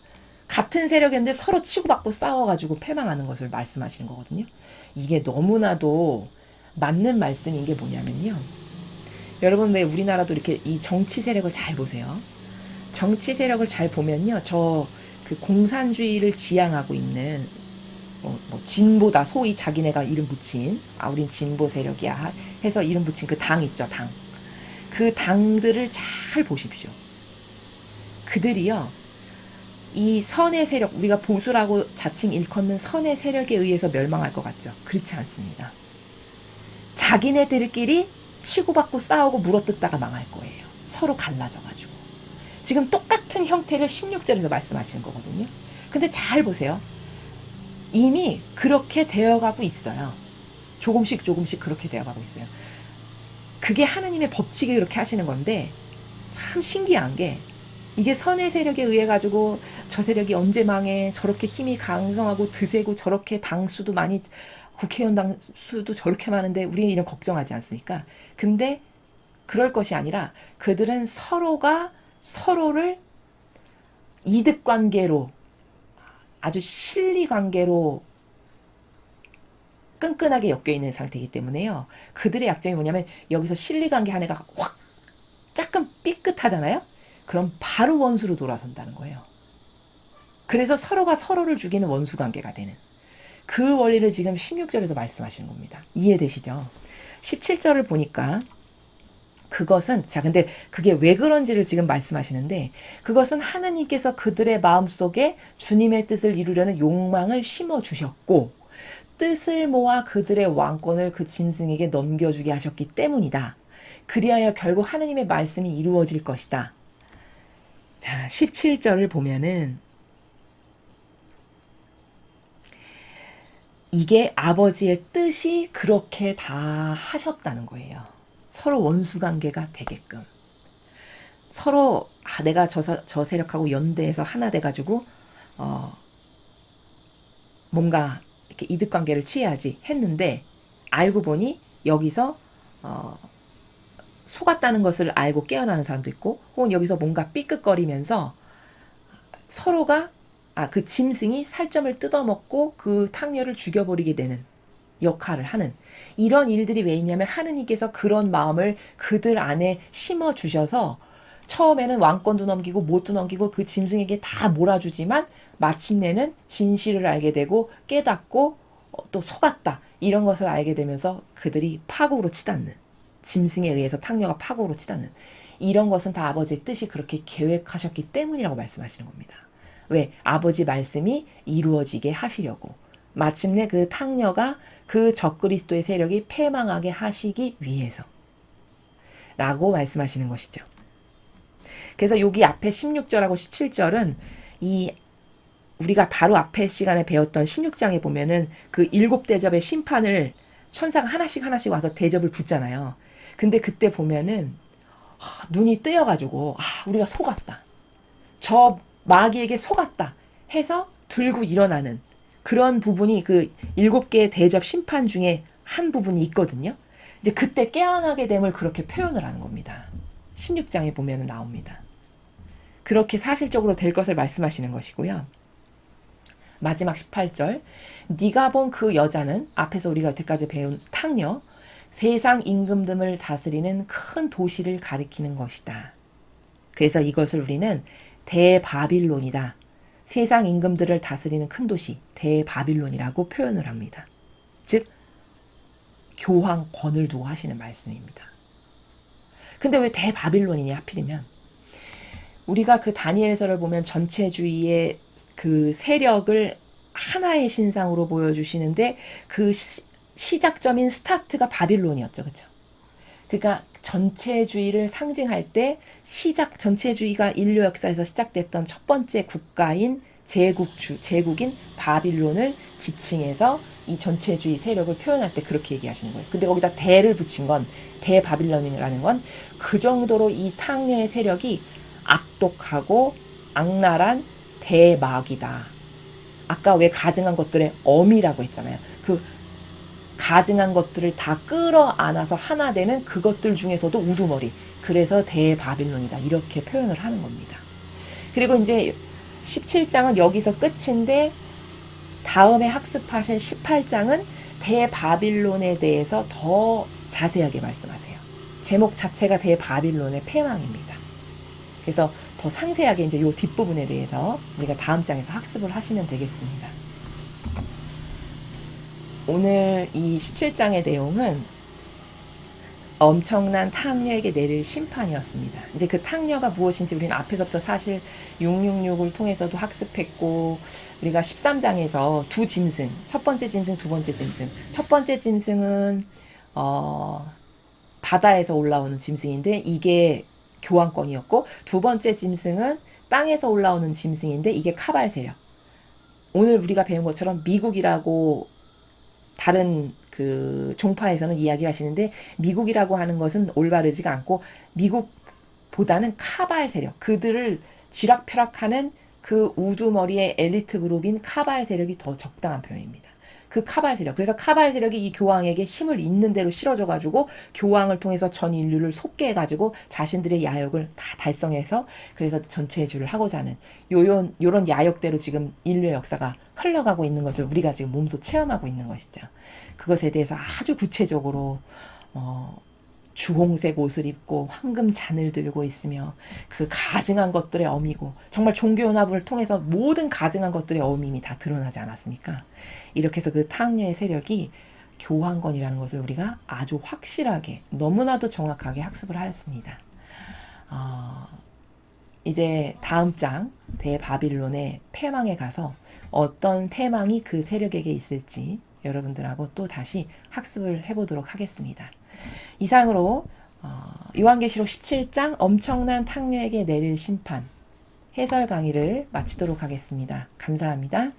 같은 세력인데 서로 치고받고 싸워가지고 패망하는 것을 말씀하시는 거거든요. 이게 너무나도 맞는 말씀인 게 뭐냐면요. 여러분 왜 우리나라도 이렇게 이 정치 세력을 잘 보세요. 정치 세력을 잘 보면요. 저 그 공산주의를 지향하고 있는 진보다 소위 자기네가 이름 붙인 우린 진보 세력이야 해서 이름 붙인 그 당 있죠. 당. 그 당들을 잘 보십시오. 그들이요. 이 선의 세력, 우리가 보수라고 자칭 일컫는 선의 세력에 의해서 멸망할 것 같죠? 그렇지 않습니다. 자기네들끼리 치고받고 싸우고 물어뜯다가 망할 거예요. 서로 갈라져가지고. 지금 똑같은 형태를 16절에서 말씀하시는 거거든요. 근데 잘 보세요. 이미 그렇게 되어가고 있어요. 조금씩 그렇게 되어가고 있어요. 그게 하느님의 법칙이 그렇게 하시는 건데 참 신기한 게 이게 선의 세력에 의해 가지고 저 세력이 언제 망해 저렇게 힘이 강성하고 드세고 저렇게 당수도 많이 국회의원 당수도 저렇게 많은데 우리는 이런 걱정하지 않습니까? 근데 그럴 것이 아니라 그들은 서로가 서로를 이득관계로 아주 실리관계로 끈끈하게 엮여있는 상태이기 때문에요. 그들의 약점이 뭐냐면 여기서 실리관계 한 애가 확 조금 삐끗하잖아요. 그럼 바로 원수로 돌아선다는 거예요. 그래서 서로가 서로를 죽이는 원수관계가 되는 그 원리를 지금 16절에서 말씀하시는 겁니다. 이해되시죠? 17절을 보니까 그것은 근데 그게 왜 그런지를 지금 말씀하시는데 그것은 하나님께서 그들의 마음속에 주님의 뜻을 이루려는 욕망을 심어주셨고 뜻을 모아 그들의 왕권을 그 짐승에게 넘겨주게 하셨기 때문이다. 그리하여 결국 하나님의 말씀이 이루어질 것이다. 자, 17절을 보면은 이게 아버지의 뜻이 그렇게 다 하셨다는 거예요. 서로 원수관계가 되게끔. 서로 내가 저 세력하고 연대해서 하나 돼가지고 뭔가 이렇게 이득관계를 취해야지 했는데 알고 보니 여기서 속았다는 것을 알고 깨어나는 사람도 있고 혹은 여기서 뭔가 삐끗거리면서 서로가 그 짐승이 살점을 뜯어먹고 그 탕녀를 죽여버리게 되는 역할을 하는 이런 일들이 왜 있냐면 하느님께서 그런 마음을 그들 안에 심어주셔서 처음에는 왕권도 넘기고 못도 넘기고 그 짐승에게 다 몰아주지만 마침내는 진실을 알게 되고 깨닫고 또 속았다 이런 것을 알게 되면서 그들이 파국으로 치닫는 짐승에 의해서 탕녀가 파국으로 치닫는 이런 것은 다 아버지의 뜻이 그렇게 계획하셨기 때문이라고 말씀하시는 겁니다. 왜? 아버지 말씀이 이루어지게 하시려고 마침내 그 탕녀가 그 적그리스도의 세력이 패망하게 하시기 위해서 라고 말씀하시는 것이죠. 그래서 여기 앞에 16절하고 17절은 이 우리가 바로 앞에 시간에 배웠던 16장에 보면은 그 7대접의 심판을 천사가 하나씩 와서 대접을 붙잖아요. 근데 그때 보면은 눈이 뜨여가지고 우리가 속았다. 저 마귀에게 속았다 해서 들고 일어나는 그런 부분이 그 7개의 대접 심판 중에 한 부분이 있거든요. 이제 그때 깨어나게 됨을 그렇게 표현을 하는 겁니다. 16장에 보면 나옵니다. 그렇게 사실적으로 될 것을 말씀하시는 것이고요. 마지막 18절, 네가 본 그 여자는 앞에서 우리가 여태까지 배운 탕녀, 세상 임금들을 다스리는 큰 도시를 가리키는 것이다. 그래서 이것을 우리는 대바빌론이다. 세상 임금들을 다스리는 큰 도시 대바빌론이라고 표현을 합니다. 즉 교황권을 두고 하시는 말씀입니다. 근데 왜 대바빌론이냐 하필이면 우리가 그 다니엘서를 보면 전체주의의 그 세력을 하나의 신상으로 보여주시는데 그 시작점인 스타트가 바빌론이었죠. 그렇죠? 그러니까 전체주의를 상징할 때 전체주의가 인류 역사에서 시작됐던 첫 번째 국가인 제국인 바빌론을 지칭해서 이 전체주의 세력을 표현할 때 그렇게 얘기하시는 거예요. 근데 거기다 대를 붙인 건 대바빌론이라는 건 그 정도로 이 탕녀의 세력이 악독하고 악랄한 대마귀다. 아까 왜 가증한 것들의 어미라고 했잖아요. 그 가증한 것들을 다 끌어안아서 하나 되는 그것들 중에서도 우두머리. 그래서 대바빌론이다. 이렇게 표현을 하는 겁니다. 그리고 이제 17장은 여기서 끝인데 다음에 학습하실 18장은 대바빌론에 대해서 더 자세하게 말씀하세요. 제목 자체가 대바빌론의 패망입니다. 그래서 더 상세하게 이제 요 뒷부분에 대해서 우리가 다음 장에서 학습을 하시면 되겠습니다. 오늘 이 17장의 내용은 엄청난 탕녀에게 내릴 심판이었습니다. 이제 그 탕녀가 무엇인지 우리는 앞에서부터 사실 666을 통해서도 학습했고 우리가 13장에서 두 짐승, 첫 번째 짐승, 두 번째 짐승. 첫 번째 짐승은 바다에서 올라오는 짐승인데 이게 교황권이었고 두 번째 짐승은 땅에서 올라오는 짐승인데 이게 카발 세력. 오늘 우리가 배운 것처럼 미국이라고 다른 그 종파에서는 이야기를 하시는데 미국이라고 하는 것은 올바르지가 않고 미국보다는 카발 세력, 그들을 쥐락펴락하는 그 우두머리의 엘리트 그룹인 카발 세력이 더 적당한 표현입니다. 그 카발 세력. 그래서 카발 세력이 이 교황에게 힘을 있는 대로 실어줘가지고 교황을 통해서 전 인류를 속게 해가지고 자신들의 야욕을 다 달성해서 그래서 전체주의를 하고자 하는 요런 야욕대로 지금 인류의 역사가 흘러가고 있는 것을 우리가 지금 몸소 체험하고 있는 것이죠. 그것에 대해서 아주 구체적으로 주홍색 옷을 입고 황금 잔을 들고 있으며 그 가증한 것들의 어미고 정말 종교연합을 통해서 모든 가증한 것들의 어미임이 다 드러나지 않았습니까? 이렇게 해서 그 탕녀의 세력이 교황권이라는 것을 우리가 아주 확실하게 너무나도 정확하게 학습을 하였습니다. 이제 다음 장 대바빌론의 패망에 가서 어떤 패망이 그 세력에게 있을지 여러분들하고 또 다시 학습을 해보도록 하겠습니다. 이상으로 요한계시록 17장 엄청난 탕녀에게 내릴 심판 해설 강의를 마치도록 하겠습니다. 감사합니다.